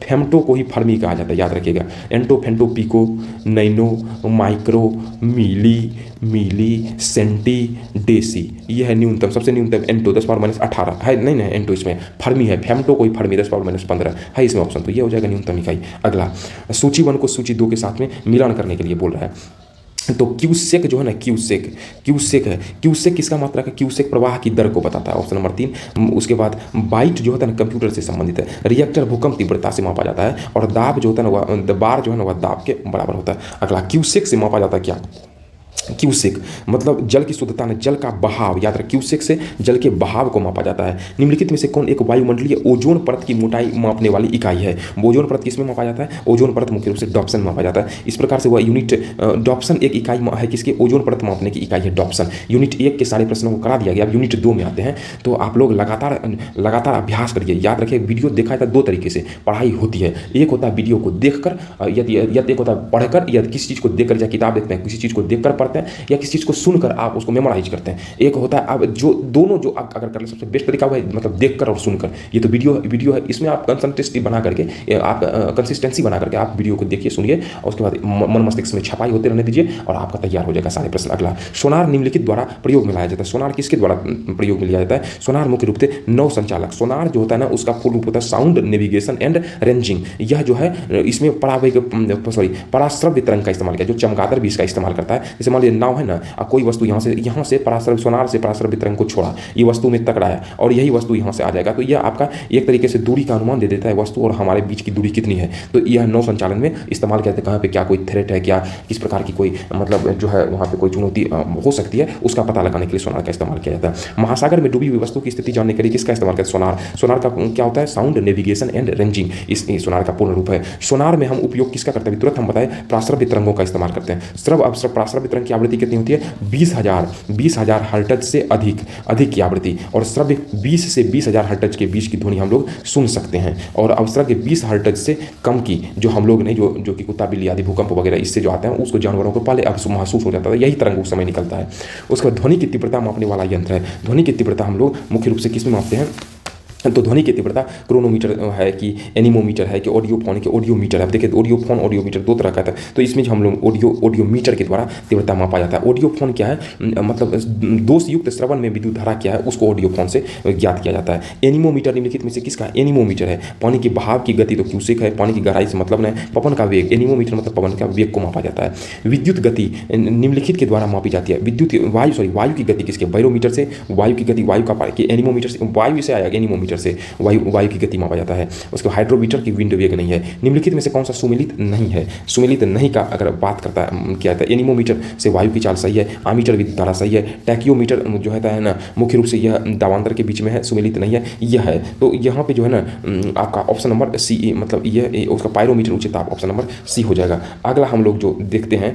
फेमटो को ही फर्मी कहा जाता है, याद रखिएगा। एंटो, फेंटो, पिको, नैनो, माइक्रो, मिली, सेंटी, डेसी, यह है न्यूनतम, सबसे न्यूनतम एंटो 10 पावर -18 है, नहीं एंटो इसमें फर्मी है, फेमटो कोई फर्मी 10 पावर -15 है इसमें ऑप्शन, तो ये हो जाएगा न्यूनतम इकाई। अगला, सूची 1 को सूची 2 के साथ में मिलान करने के लिए बोल रहा है। तो क्यूसेक जो है ना, क्यूसेक है, क्यूसेक किसका मात्रा का, क्यूसेक प्रवाह की दर को बताता है, ऑप्शन नंबर 3। उसके बाद बाइट जो होता है ना कंप्यूटर से संबंधित है। रिएक्टर भूकंप तीव्रता से मापा जाता है, और दाब जो होता है ना वह बार जो है ना वह दाब के बराबर होता है। अगला, क्यूसेक से मापा जाता है क्या, क्यूसेक मतलब जल की शुद्धता ने, जल का बहाव, याद रख क्यूसेक से जल के बहाव को मापा जाता है। निम्नलिखित में से कौन एक वायुमंडलीय ओजोन परत की मोटाई मापने वाली इकाई है। ओजोन परत किसमें मापा जाता है, ओजोन परत मुख्य रूप से डॉप्सन मापा जाता है। इस प्रकार से वह यूनिट डॉप्सन एक इकाई है किसके, ओजोन परत मापने की इकाई है डॉप्सन। यूनिट 1 के सारे प्रश्नों को करा दिया गया, अब यूनिट 2 में आते हैं, तो आप लोग लगातार अभ्यास करिए। याद रखिए वीडियो देखा जाता है 2 तरीके से पढ़ाई होती है, एक होता है वीडियो को देखकर, या एक होता है पढ़कर, या किसी चीज़ को देखकर, या किताब देखते हैं, किसी चीज़ को देखकर पढ़ते हैं, या किसी चीज़ को सुनकर आप उसको मेमोराइज करते हैं। एक होता है अब जो दोनों जो आप अगर कर ले, सबसे बेस्ट तरीका है मतलब देखकर और सुनकर। ये तो वीडियो है, इसमें आप कंसिस्टेंसी बना करके आप वीडियो को देखिए, सुनिए, और उसके बाद मन मस्तिष्क में छपाई होते रहने दीजिए, और आपका तैयार हो जाएगा सारे प्रश्न। अगला, सोनार निम्नलिखित द्वारा प्रयोग में लाया जाता है। सोनार किसके द्वारा प्रयोग में लिया जाता है, सोनार मुख्य रूप से नौ संचालक। सोनार जो होता है ना उसका पूर्ण रूप होता है साउंड नेविगेशन एंड रेंजिंग। यह जो है इसमें पराश्रव्य तरंग का इस्तेमाल किया, जो चमगादड़ भी इसका इस्तेमाल करता है। जैसे मान लीजिए नाव है ना, कोई वस्तु यहाँ से सोनार से पराश्रव्य तरंग को छोड़ा, ये वस्तु में टकराया, और यही वस्तु यहाँ से आ जाएगा, तो यह आपका एक तरीके से दूरी का अनुमान दे देता है, वस्तु और हमारे बीच की दूरी कितनी है। तो यह नौ संचालन में इस्तेमाल किया जाता है, कहाँ पे क्या कोई थ्रेट है, क्या किस प्रकार की कोई मतलब जो है वहाँ पे कोई चुनौती हो सकती है, उसका पता लगाने के लिए सोनार का इस्तेमाल किया जाता है। महासागर में डूबी हुई वस्तु की स्थिति जानने के लिए किसका इस्तेमाल करते हैं, सोनार का क्या होता है, साउंड नेविगेशन एंड रेंजिंग, इस सोनार का पूर्ण रूप है। सोनार में हम उपयोग किसका करते हैं, तुरंत हम बताएं, पराश्रव्य तरंगों का इस्तेमाल करते हैं। पराश्रव्य तरंग की आवृत्ति कितनी होती है, 20,000 हर्ट्ज से अधिक की आवृत्ति, और श्रव्य 20 से 20,000 हर्ट्ज के बीच की ध्वनि हम लोग सुन सकते हैं, और अवश्रव्य 20 हर्ट्ज से कम की जो हम लोग नहीं, जो कि कुत्ता बिल्ली आदि भूकंप वगैरह इससे जो आते हैं उसको जानवरों को पहले अब महसूस हो जाता है, यही तरंग उस समय निकलता है। उसके बाद ध्वनि की तीव्रता मापने वाला यंत्र है। ध्वनि की तीव्रता हम लोग मुख्य रूप से किस में मापते हैं, तो ध्वनि की तीव्रता क्रोनोमीटर है कि एनीमोमीटर है कि ऑडियोफोन के ऑडियोमीटर है। देखिए ऑडियोफोन ऑडियोमीटर 2 तरह का था, तो इसमें जो हम लोग ऑडियोमीटर के द्वारा तीव्रता मापा जाता है। ऑडियोफोन क्या है, मतलब दोषयुक्त श्रवण में विद्युत धारा क्या है उसको ऑडियोफोन से ज्ञात किया जाता है। एनीमोमीटर निम्नलिखित में से किसका, एनीमोमीटर है। पानी की बहाव की गति तो क्यूसेक है, पानी की गहराई से मतलब नहीं, पवन का वेग, एनीमोमीटर मतलब पवन का वेग को मापा जाता है। विद्युत गति निम्नलिखित के द्वारा मापी जाती है। वायु की गति किसके, बैरोमीटर से। वायु की गति वायु का एनीमोमीटर से, वायु से आएगा एनीमोमीटर पायरोमीटर से वायु की गति मापा जाता है। उसके हाइड्रोमीटर की विंड वेग नहीं है। निम्नलिखित में से कौन सा सुमेलित नहीं है? सुमेलित नहीं का अगर बात किया जाता है, एनीमोमीटर से वायु की चाल सही है, आमीटर विद्युत धारा सही है, टैक्योमीटर जो है ना मुख्य रूप से यह दावांतर के बीच में है, सुमेलित नहीं है, यह है। तो यहाँ पे जो है ना आपका ऑप्शन नंबर सी, मतलब यह उसका पायरोमीटर उच्च ताप, ऑप्शन नंबर सी हो जाएगा। अगला हम लोग जो देखते हैं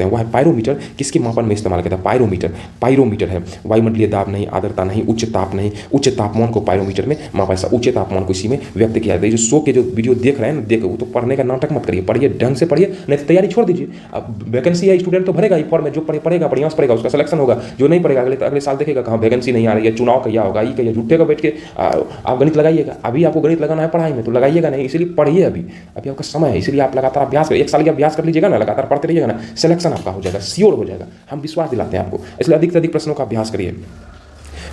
वह है पायरोमीटर। किसके मापन में इस्तेमाल किया था? पायरोमीटर है। वायुमंडलीय दाब नहीं, आर्द्रता नहीं, उच्च ताप नहीं, उच्च तापमान को पायरोमीटर में मापा जाता है। उच्च तापमान को इसी में व्यक्त किया जाता है। जो शो के जो वीडियो देख रहे हैं ना, देखो तो पढ़ने का नाटक मत करिए, पढ़िए ढंग से पढ़िए, नहीं तो तैयारी छोड़ दीजिए। अब वैकेंसी है, स्टूडेंट तो भरेगा ही फॉर्म में, जो पढ़ेगा बढ़िया से पढ़ेगा उसका सिलेक्शन होगा, जो नहीं पढ़ेगा अगले साल देखेगा कहाँ वैकेंसी नहीं आ रही है, चुनाव क्या होगा, ये क्या झूठे का बैठ के आप गणित लगाइएगा। अभी आपको गणित लगाना है पढ़ाई में तो लगाइएगा नहीं, इसलिए पढ़िए। अभी आपका समय है, इसलिए आप लगातार अभ्यास करिए। 1 साल का अभ्यास कर लीजिएगा ना, लगातार पढ़ते रहिएगा ना, सिलेक्शन आपका हो जाएगा, श्योर हो जाएगा। हम विश्वास दिलाते हैं आपको, इसलिए अधिक से अधिक प्रश्नों का अभ्यास करिए।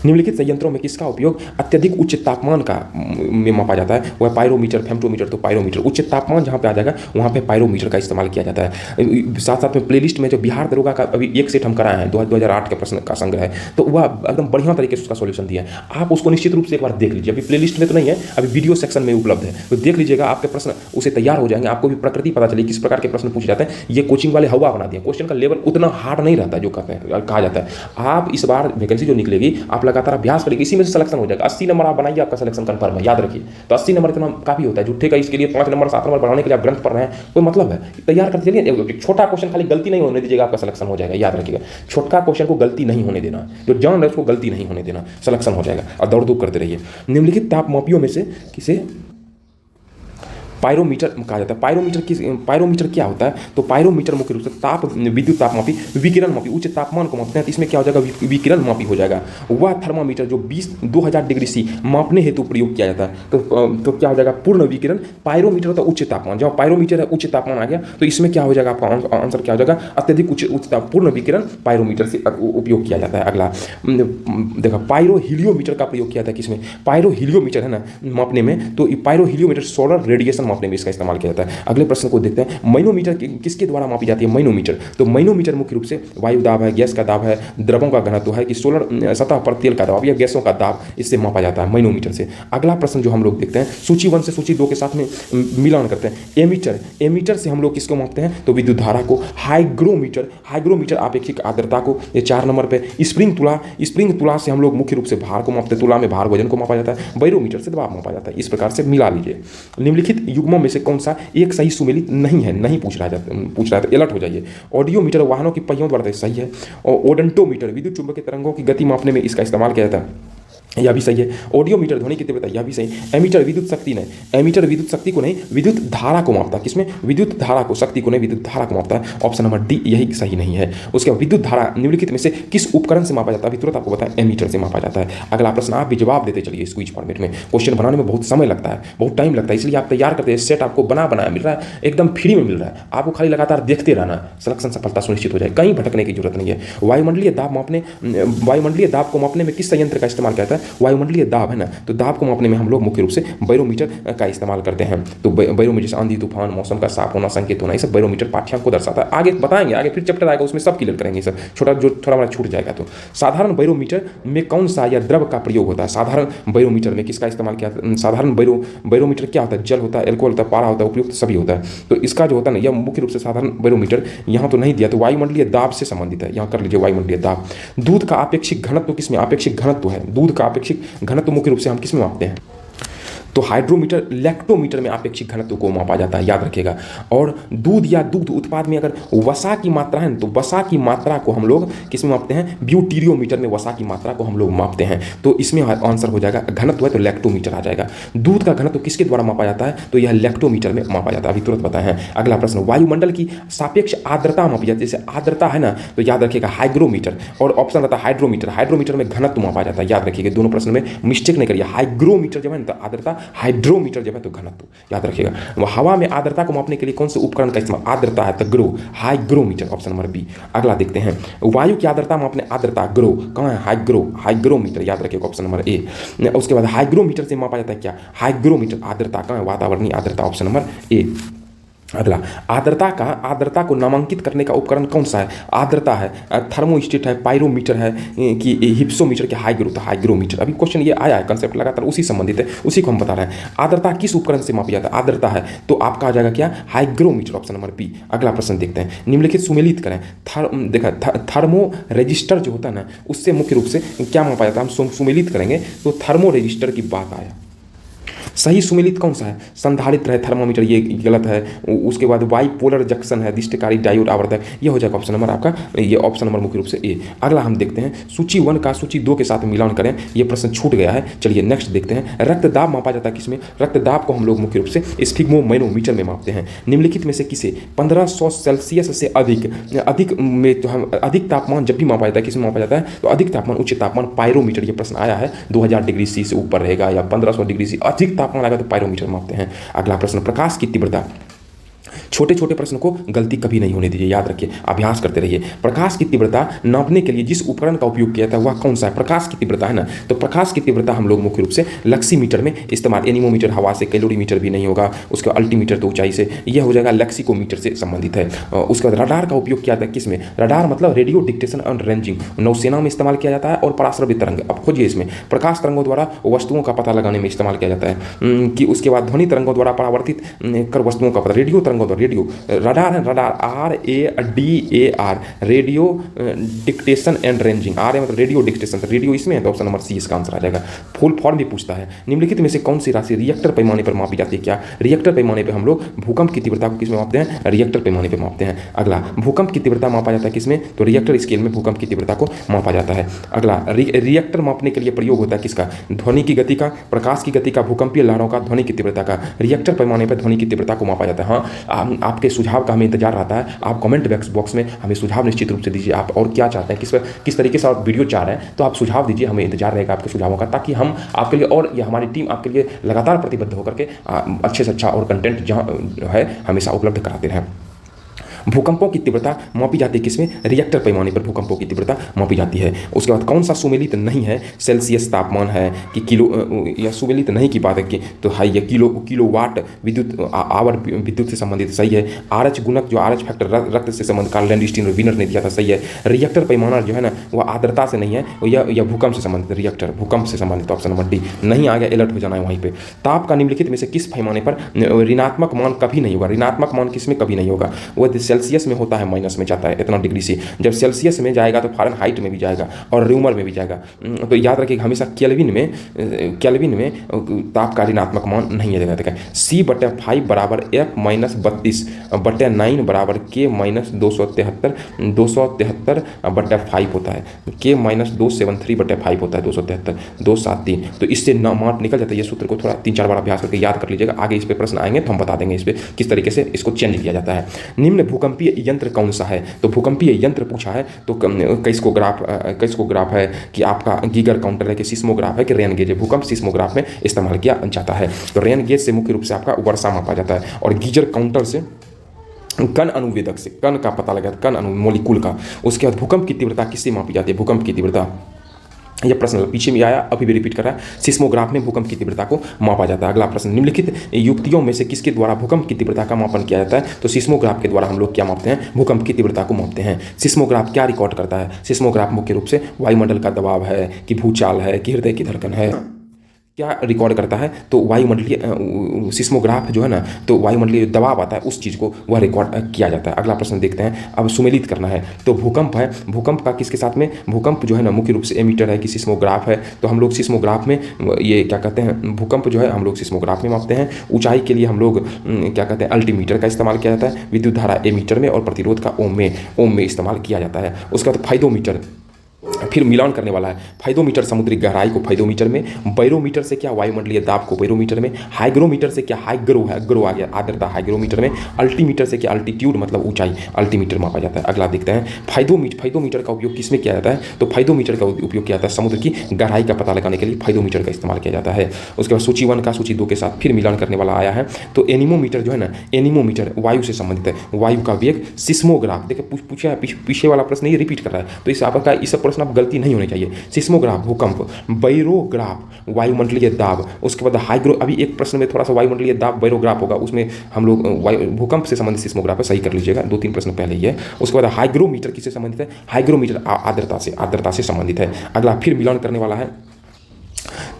निम्नलिखित संयंत्रों में किसका उपयोग अत्यधिक उच्च तापमान का में मापा जाता है? वह पायरोमीटर, फेमटोमीटर। तो पायरोमीटर, उच्च तापमान जहाँ पे आ जाएगा वहाँ पे पायरोमीटर का इस्तेमाल किया जाता है। साथ साथ में प्लेलिस्ट में जो बिहार दरोगा का अभी एक सेट हम कराए हैं 2008 के प्रश्न का संग्रह है, तो वह एकदम बढ़िया तरीके से उसका सोल्यूशन दिया है। आप उसको निश्चित रूप से एक बार देख लीजिए। अभी प्लेलिस्ट में तो नहीं है, अभी वीडियो सेक्शन में उपलब्ध है, तो देख लीजिएगा। आपके प्रश्न उसे तैयार हो जाएंगे, आपको भी प्रकृति पता चलेगी किस प्रकार के प्रश्न पूछे जाते हैं। ये कोचिंग वाले हवा बना दिए, क्वेश्चन का लेवल उतना हार्ड नहीं रहता जो कहा जाता है। आप इस बार वैकेंसी जो निकलेगी, आप लगातार अभ्यास करेंगे, इसी में से सिलेक्शन हो जाएगा। 80 नंबर आप बनाइए, आपका सिलेक्शन कंफर्म है, याद रखिए। तो 80 नंबर इतना काफी होता है झूठे का। इसके लिए 5 नंबर 7 नंबर बढ़ाने के लिए आप ग्रंथ पढ़ रहे हैं, कोई मतलब है? तैयार करते चलिए। छोटा क्वेश्चन खाली गलती नहीं होने दीजिएगा, आपका सिलेक्शन हो जाएगा, याद रखिएगा। छोटा क्वेश्चन को गलती नहीं होने देना, जो जान रहे उसको गलती नहीं होने देना, सिलेक्शन हो जाएगा। और दौड़ धूप करते रहिए। निम्नलिखित तापमापियों में से किसे पायरोमीटर कहा जाता है? पायरोमीटर क्या होता है? तो पायरोमीटर मुख्य रूप से विद्युत तापमापी, विकिरण मापी, उच्च तापमान को मापते हैं, तो इसमें क्या हो जाएगा? विकिरण मापी हो जाएगा। वह थर्मामीटर जो 2000 डिग्री सी मापने हेतु प्रयोग किया जाता है, तो क्या हो जाएगा? पूर्ण विकिरण। पायरोमीटर होता है उच्च तापमान। जब पायरोमीटर है उच्च तापमान आ गया, तो इसमें क्या हो जाएगा? आपका आंसर क्या हो जाएगा? अत्यधिक उच्च पूर्ण विकिरण पायरोमीटर से उपयोग किया जाता है। अगला देखा, पायरोहीलियोमीटर का प्रयोग किया था किसमें? पायरोहीलियोमीटर है ना मापने में, तो पायरोहीलियोमीटर सोलर रेडिएशन मापने में इसका इस्तेमाल किया जाता है। अगले प्रश्न को देखते हैं। मैनोमीटर किसके द्वारा मापी जाती है? मैनोमीटर। तो मैनोमीटर मुख्य रूप से वायु दाब है, गैस का दाब है, द्रवों का घनत्व है कि सोलर सतह पर तेल का दाब या गैसों का दाब, इससे मापा जाता है मैनोमीटर से। अगला प्रश्न जो हम लोग देखते हैं, सूची 1 से सूची 2 के साथ में मिलान करते हैं। एमीटर से हम लोग किसको मापते हैं? तो विद्युत धारा को। हाइग्रोमीटर आपेक्षिक आर्द्रता को। ये 4 नंबर पे स्प्रिंग तुला से हम लोग मुख्य रूप से भार को मापते हैं। तुला में भार वजन को मापा जाता है। बैरोमीटर से दबाव मापा जाता है। इस प्रकार से मिला लीजिए। निम्नलिखित युग्मों में से कौन सा एक सही सुमेलित नहीं है? नहीं पूछ रहा है तो अलर्ट हो जाइए। ऑडियोमीटर वाहनों की पहियों द्वारा सही है। और ओडोंटोमीटर विद्युत चुंबकीय तरंगों की गति मापने में इसका इस्तेमाल किया जाता है, यह भी सही है। ऑडियोमीटर ध्वनि की तीव्रता, यह भी सही। एमीटर विद्युत शक्ति को नहीं, विद्युत धारा को मापता है। किसमें? विद्युत धारा को, शक्ति को नहीं, विद्युत धारा को मापता है। ऑप्शन नंबर डी यही सही नहीं है। उसके बाद विद्युत धारा निम्नलिखित में से किस उपकरण से मापा जाता है? अभी तुरंत आपको बताएं, एमीटर से मापा जाता है। अगला प्रश्न आप भी जवाब देते चलिए। क्विज फॉर्मेट में क्वेश्चन बनाने में बहुत समय लगता है, बहुत टाइम लगता है, इसलिए आप तैयार करते हैं। सेट आपको बनाया मिल रहा है, एकदम फ्री में मिल रहा है। आपको खाली लगातार देखते रहना, सिलेक्शन सफलता सुनिश्चित हो जाए, कहीं भटकने की जरूरत नहीं है। वायुमंडलीय दाब को मापने में किस संयंत्र का इस्तेमाल किया जाता है? वायुमंडलीय दाब है ना, तो दाब को मापने में हम लोग मुख्य रूप से बैरोमीटर का इस्तेमाल करते हैं। तो बैरोमीटर से आंधी तूफान, मौसम का साफ होना, संकेत होना, ये सब बैरोमीटर पाठ्यांक को दर्शाता है। आगे बताएंगे, आगे फिर चैप्टर आएगा उसमें सब क्लियर करेंगे सर। थोड़ा बड़ा छूट जाएगा। तो साधारण बैरोमीटर में कौन सा या द्रव का प्रयोग होता है? साधारण बैरोमीटर में किसका इस्तेमाल किया? साधारण बैरोमीटर क्या होता है? जल होता है, एल्कोहल होता है, पारा होता है, उपयुक्त सभी होता है। तो इसका जो होता है ना, यह मुख्य रूप से साधारण बैरोमीटर यहाँ तो नहीं दिया, तो वायुमंडलीय दाब से संबंधित है, यहाँ कर लीजिए वायुमंडलीय दाब। दूध का आपेक्षिक घनत्व किसमें? आपेक्षिक घनत्व है, दूध का आपेक्षिक घनत्व मुख्य रूप से हम किसमें मापते हैं? तो हाइड्रोमीटर, लैक्टोमीटर में आपेक्षिक घनत्व को मापा जाता है, याद रखिएगा। और दूध या दुग्ध उत्पाद में अगर वसा की मात्रा है तो वसा की मात्रा को हम लोग किसमें मापते हैं? ब्यूटीरियोमीटर में वसा की मात्रा को हम लोग मापते हैं। तो इसमें आंसर हो जाएगा, घनत्व है तो लैक्टोमीटर आ जाएगा। दूध का घनत्व किसके द्वारा मापा जाता है? तो यह लैक्टोमीटर में मापा जाता है, अभी तुरंत बताए हैं। अगला प्रश्न, वायुमंडल की सापेक्ष आर्द्रता मापी जाती है। जैसे आर्द्रता है ना, तो याद रखिएगा हाइग्रोमीटर, और ऑप्शन रहता है हाइड्रोमीटर में घनत्व मापा जाता है, याद रखिएगा। दोनों प्रश्न में मिस्टेक नहीं करिए। हाइग्रोमीटर जब है ना तो आर्द्रता, हाइड्रोमीटर जब है तो घनत्व, याद रखिएगा। हवा में आर्द्रता को मापने के लिए कौन से उपकरण का इस्तेमाल? आर्द्रता है तो ग्रो, हाइग्रोमीटर, ऑप्शन नंबर बी। अगला देखते हैं, वायु की आर्द्रता मापने, आर्द्रता ग्रो कहाँ है? हाइग्रोमीटर, याद रखिएगा, ऑप्शन नंबर ए। उसके बाद हाइग्रोमीटर से मापा जाता है क्या? हाइग्रोमीटर आर्द्रता कहाँ है? वातावरणीय आर्द्रता, ऑप्शन नंबर ए। अगला, आर्द्रता को नामांकित करने का उपकरण कौन सा है? आर्द्रता है, थर्मोस्टेट है, पायरोमीटर है कि हिप्सोमीटर के हाइग्रोमीटर। अभी क्वेश्चन ये आया है, कंसेप्ट लगातार उसी संबंधित है, उसी को हम बता रहे हैं। आर्द्रता किस उपकरण से मापी जाता है? आर्द्रता है तो आपका आ जाएगा क्या? Hygrometer, option number B. अगला प्रश्न देखते हैं, निम्नलिखित सुमेलित करें। थर्मो रजिस्टर जो होता है ना, उससे मुख्य रूप से क्या मापा जाता है? हम सुमेलित करेंगे तो थर्मो रजिस्टर की बात आया। सही सुमेलित कौन सा है? संधारित्र है, थर्मोमीटर, ये गलत है। उसके बाद बाइपोलर जंक्शन है, दिष्टकारी डायोड आवर्धक, ये हो जाएगा ऑप्शन नंबर आपका, ये ऑप्शन नंबर मुख्य रूप से ए। अगला हम देखते हैं, सूची 1 का सूची 2 के साथ मिलान करें। ये प्रश्न छूट गया है, चलिए नेक्स्ट देखते हैं। रक्तदाब मापा जाता है किसमें? रक्तदाब को हम लोग मुख्य रूप से स्फिग्मोमैनोमीटर में मापते हैं। निम्नलिखित में से किसे 1500 सेल्सियस से अधिक में जो हम अधिक तापमान जब भी मापा जाता है, किसमें मापा जाता है? तो अधिक तापमान, उच्च तापमान, पायरोमीटर। ये प्रश्न आया है, 2000 डिग्री सी से ऊपर रहेगा या 1500 डिग्री सी, अधिक तापमान आएगा तो पायरोमीटर मापते हैं। अगला प्रश्न, प्रकाश की तीव्रता। छोटे छोटे प्रश्न को गलती कभी नहीं होने दीजिए, याद रखिए, अभ्यास करते रहिए। प्रकाश की तीव्रता नापने के लिए जिस उपकरण का उपयोग किया था वह कौन सा है? प्रकाश की तीव्रता है ना, तो प्रकाश की तीव्रता हम लोग मुख्य रूप से लक्सीमीटर में इस्तेमाल, एनीमोमीटर हवा से, कैलोरीमीटर भी नहीं होगा, उसका अल्टीमीटर तो ऊंचाई से, यह हो जाएगा लैक्सिकोमीटर से संबंधित है। उसके बाद रडार का उपयोग किया था किसमें? रडार मतलब रेडियो डिटेक्शन एंड रेंजिंग, नौसेना में इस्तेमाल किया जाता है। और पराश्रव्य तरंग, अब खोजिए इसमें, प्रकाश तरंगों द्वारा वस्तुओं का पता लगाने में इस्तेमाल किया जाता है। कि उसके बाद ध्वनि तरंगों द्वारा परावर्तित कर वस्तुओं का पता, रेडियो तरंगों द्वारा, रेडियो रडार है, radar RADAR, radio dictation and ranging. R है मतलब रेडियो डिक्टेशन, रेडियो इसमें है तो ऑप्शन नंबर सी इसका आंसर आ जाएगा। फुल फॉर्म भी पूछता है, निम्नलिखित में से कौन सी राशि रिएक्टर पैमाने पर मापी जाती है? क्या रिएक्टर पैमाने पर हम लोग भूकंप की तीव्रता को किसमें मापते हैं? रिएक्टर पैमाने पर मापते हैं। अगला, भूकंप की तीव्रता मापा जाता है किसमें? तो रिएक्टर स्केल में भूकंप की तीव्रता को मापा जाता है। अगला, रिएक्टर मापने के लिए प्रयोग होता है किसका? ध्वनि की गति का, प्रकाश की गति का, भूकंपीय लहरों का, ध्वनि की तीव्रता का। रिएक्टर पैमाने पर ध्वनि की तीव्रता को मापा जाता है। हाँ, आपके सुझाव का हमें इंतजार रहता है। आप कमेंट बॉक्स में हमें सुझाव निश्चित रूप से दीजिए, आप और क्या चाहते हैं, किस तरीके से आप वीडियो चाह रहे हैं, तो आप सुझाव दीजिए, हमें इंतजार रहेगा आपके सुझावों का, ताकि हम आपके लिए और ये हमारी टीम आपके लिए लगातार प्रतिबद्ध होकर के अच्छे से अच्छा और कंटेंट जहाँ है हमेशा उपलब्ध कराते रहें। भूकंपों की तीव्रता मापी जाती है किसमें? रिएक्टर पैमाने पर भूकंपों की तीव्रता मापी जाती है। उसके बाद कौन सा सुमेलित नहीं है? सेल्सियस तापमान है कि किलो, या सुमेलित नहीं की बात है कि तो है ये किलोवाट विद्युत आवर विद्युत से संबंधित, सही है। RH गुणक जो RH फैक्टर रक्त से संबंधित कार्ल लैंडस्टीन विनर ने दिया था, सही है। रिएक्टर पैमाना जो है ना वह आर्द्रता से नहीं है, यह भूकंप से संबंधित, रिएक्टर भूकंप से संबंधित, ऑप्शन नंबर डी। नहीं आ गया, अलर्ट हो जाना है वहीं पर। ताप का निम्नलिखित में से किस पैमाने पर ऋणात्मक मान कभी नहीं होगा? ऋणात्मक मान किसमें कभी नहीं होगा? वह सेल्सियस में होता है, माइनस में जाता है इतना डिग्री से। जब सेल्सियस में जाएगा तो फ़ारेनहाइट में भी जाएगा और र्यूमर में भी जाएगा। तो याद रखिए हमेशा केल्विन में ताप का ऋणात्मक मान नहीं है जाता है। C/5 बराबर F-32/9 बराबर K-273/5 होता है। K-273/5 होता है, 273 तो इससे मान निकल जाता है। ये सूत्र को थोड़ा 3-4 बार अभ्यास करके याद कर लीजिएगा, आगे इस पे प्रश्न आएंगे तो हम बता देंगे इस पे किस तरीके से इसको चेंज किया जाता है। निम्न भूकंपीय यंत्र कौन सा है? तो भूकंपीय यंत्र पूछा है तो किसकोग्राफ है कि आपका गीगर काउंटर है कि सिस्मोग्राफ है कि रेन गेज है? भूकंप सिस्मोग्राफ में इस्तेमाल किया जाता है। तो रेन गेज से मुख्य रूप से आपका वर्षा मापा जाता है और गीजर काउंटर से कण अनुवेदक से कण का पता लगा, कण अणु मोलिकुल का। उसके बाद भूकंप की तीव्रता किससे मापी जाती है? भूकंप की तीव्रता, यह प्रश्न पीछे में आया, अभी भी रिपीट कर रहा है। सिस्मोग्राफ में भूकंप की तीव्रता को मापा जाता है। अगला प्रश्न, निम्नलिखित युक्तियों में से किसके द्वारा भूकंप की तीव्रता का मापन किया जाता है? तो सिस्मोग्राफ के द्वारा हम लोग क्या मापते हैं? भूकंप की तीव्रता को मापते हैं। सिस्मोग्राफ क्या रिकॉर्ड करता है? सिस्मोग्राफ मुख्य रूप से वायुमंडल का दबाव है कि भूचाल है कि हृदय की धड़कन है, क्या रिकॉर्ड करता है? तो वायुमंडलीय सिस्मोग्राफ जो है ना, तो वायुमंडलीय दबाव आता है उस चीज़ को वह रिकॉर्ड किया जाता है। अगला प्रश्न देखते हैं, अब सुमेलित करना है। तो भूकंप है, भूकंप का किसके साथ में? भूकंप जो है ना मुख्य रूप से एमीटर है कि सिस्मोग्राफ है, तो हम लोग सिस्मोग्राफ में ये क्या कहते हैं, भूकंप जो है हम लोग सिस्मोग्राफ में मापते हैं। ऊंचाई के लिए हम लोग क्या कहते हैं, अल्टीमीटर का इस्तेमाल किया जाता है। विद्युत धारा एमीटर में और प्रतिरोध का ओम में इस्तेमाल किया जाता है। उसके बाद फाइदोमीटर फिर मिलान करने वाला है। फाइदोमीटर समुद्री गहराई को फाइदोमीटर में, बैरोमीटर से क्या वायुमंडलीय दाब को बैरोमीटर में, हाइग्रोमीटर से क्या हाइग्रो आ गया आर्द्रता हाइग्रोमीटर में, अल्टीमीटर से क्या अल्टीट्यूड मतलब ऊंचाई अल्टीमीटर मापा जाता है। अगला देखते हैं, फाइदोमीटर का उपयोग किसमें किया जाता है? तो फाइदोमीटर का उपयोग किया जाता है समुद्र की गहराई का पता लगाने के लिए फाइदोमीटर का इस्तेमाल किया जाता है। उसके बाद सूची 1 का सूची 2 के साथ फिर मिलान करने वाला आया है। तो एनीमोमीटर जो है ना, एनीमोमीटर वायु से संबंधित है, वायु का वेग। सिस्मोग्राफ देखिए पूछा है, पीछे वाला प्रश्न ये रिपीट कर रहा है, तो इस आपका इस प्रश्न आप गलती नहीं होनी चाहिए। सिस्मोग्राफ भूकंप, बैरोग्राफ वायुमंडलीय दाब, उसके बाद हाइग्रो, अभी एक प्रश्न में थोड़ा सा वायुमंडलीय दाब बैरोग्राफ होगा, उसमें हम लोग भूकंप से संबंधित सिस्मोग्राफ है, सही कर लीजिएगा, 2-3 प्रश्न पहले ही है। उसके बाद हाइग्रोमीटर किससे संबंधित है? हाइग्रोमीटर आर्द्रता से संबंधित है। अगला फिर मिलान करने वाला है,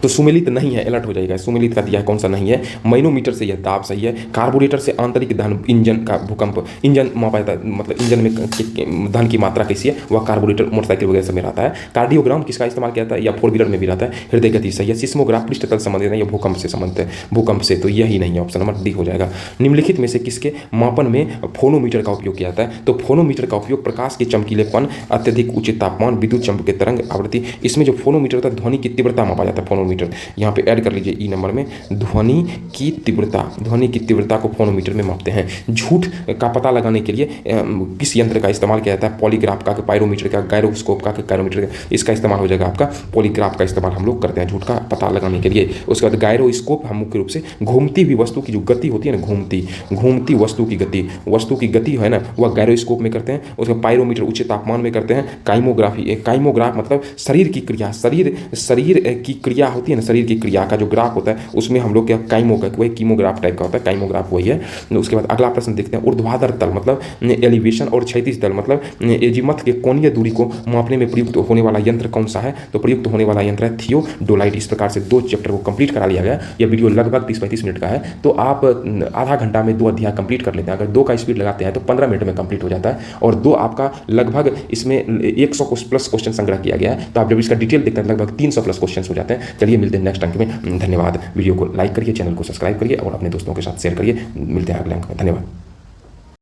तो सुमेलित नहीं है, अलर्ट हो जाएगा। सुमेलित का दिया है, कौन सा नहीं है? मैनोमीटर से यह दाब सही है। कार्बोरेटर से आंतरिक दहन इंजन का भूकंप, इंजन मापा जाता है, मतलब इंजन में दहन की मात्रा कैसी है, वह कार्बोरेटर मोटरसाइकिल वगैरह में रहता है। कार्डियोग्राम किसका इस्तेमाल किया जाता है? या 4 व्हीलर में भी रहता है। हृदय गति सही है। सिस्मोग्राफ पृष्ठ तल संबंधित है, यह भूकंप से संबंधित है, भूकंप से, तो यही नहीं है, ऑप्शन नंबर डी हो जाएगा। निम्नलिखित में से किसके मापन में फोनोमीटर का उपयोग किया जाता है? तो फोनोमीटर का उपयोग प्रकाश के चमकीलेपन, अत्यधिक उच्च तापमान, विद्युत चुम्बकीय तरंग आवृत्ति, इसमें जो फोनोमीटर होता है ध्वनि की तीव्रता मापा जाता है। फोनोमीटर यहाँ पे ऐड कर लीजिए ई नंबर में, ध्वनि की तीव्रता को फोनोमीटर में मापते हैं। झूठ का पता लगाने के लिए किस यंत्र का इस्तेमाल किया जाता है? पॉलीग्राफ का, पायरोमीटर का, गायरोस्कोप का, कैरोमीटर का, इसका इस्तेमाल हो जाएगा आपका पॉलीग्राफ का इस्तेमाल हम लोग करते हैं झूठ का पता लगाने के लिए। उसके बाद गायरोस्कोप हम मुख्य रूप से घूमती हुई वस्तु की जो गति होती है ना, घूमती वस्तु की गति है ना, वह गायरोस्कोप में करते हैं। उसके पायरोमीटर उच्च तापमान में करते हैं। काइमोग्राफ मतलब शरीर की क्रिया, शरीर की क्रिया होती है ना, शरीर की क्रिया का जो ग्राफ होता है उसमें हम लोग क्या वही कीमोग्राफ टाइप का होता है, काइमोग्राफ वही है। उसके बाद अगला प्रश्न देखते हैं, ऊर्ध्वाधर तल मतलब एलिवेशन और क्षैतिज तल मतलब एजीमथ के कोणीय दूरी को मापने में प्रयुक्त होने वाला यंत्र कौन सा है? तो प्रयुक्त होने वाला यंत्र है थियोडोलाइट। इस प्रकार से 2 चैप्टर को कंप्लीट करा लिया गया। यह वीडियो लगभग 30-35 मिनट का है, तो आप आधा घंटा में 2 अध्याय कंप्लीट कर लेते हैं। अगर 2 का स्पीड लगाते हैं तो 15 मिनट में कंप्लीट हो जाता है, और 2 आपका लगभग इसमें 100 प्लस क्वेश्चन संग्रह किया गया है। तो आप जब इसका डिटेल देखते हैं लगभग 300 प्लस क्वेश्चन हो जाते हैं। चलिए मिलते हैं नेक्स्ट अंक में। धन्यवाद। वीडियो को लाइक करिए, चैनल को सब्सक्राइब करिए और अपने दोस्तों के साथ शेयर करिए। मिलते हैं अगले अंक में। धन्यवाद।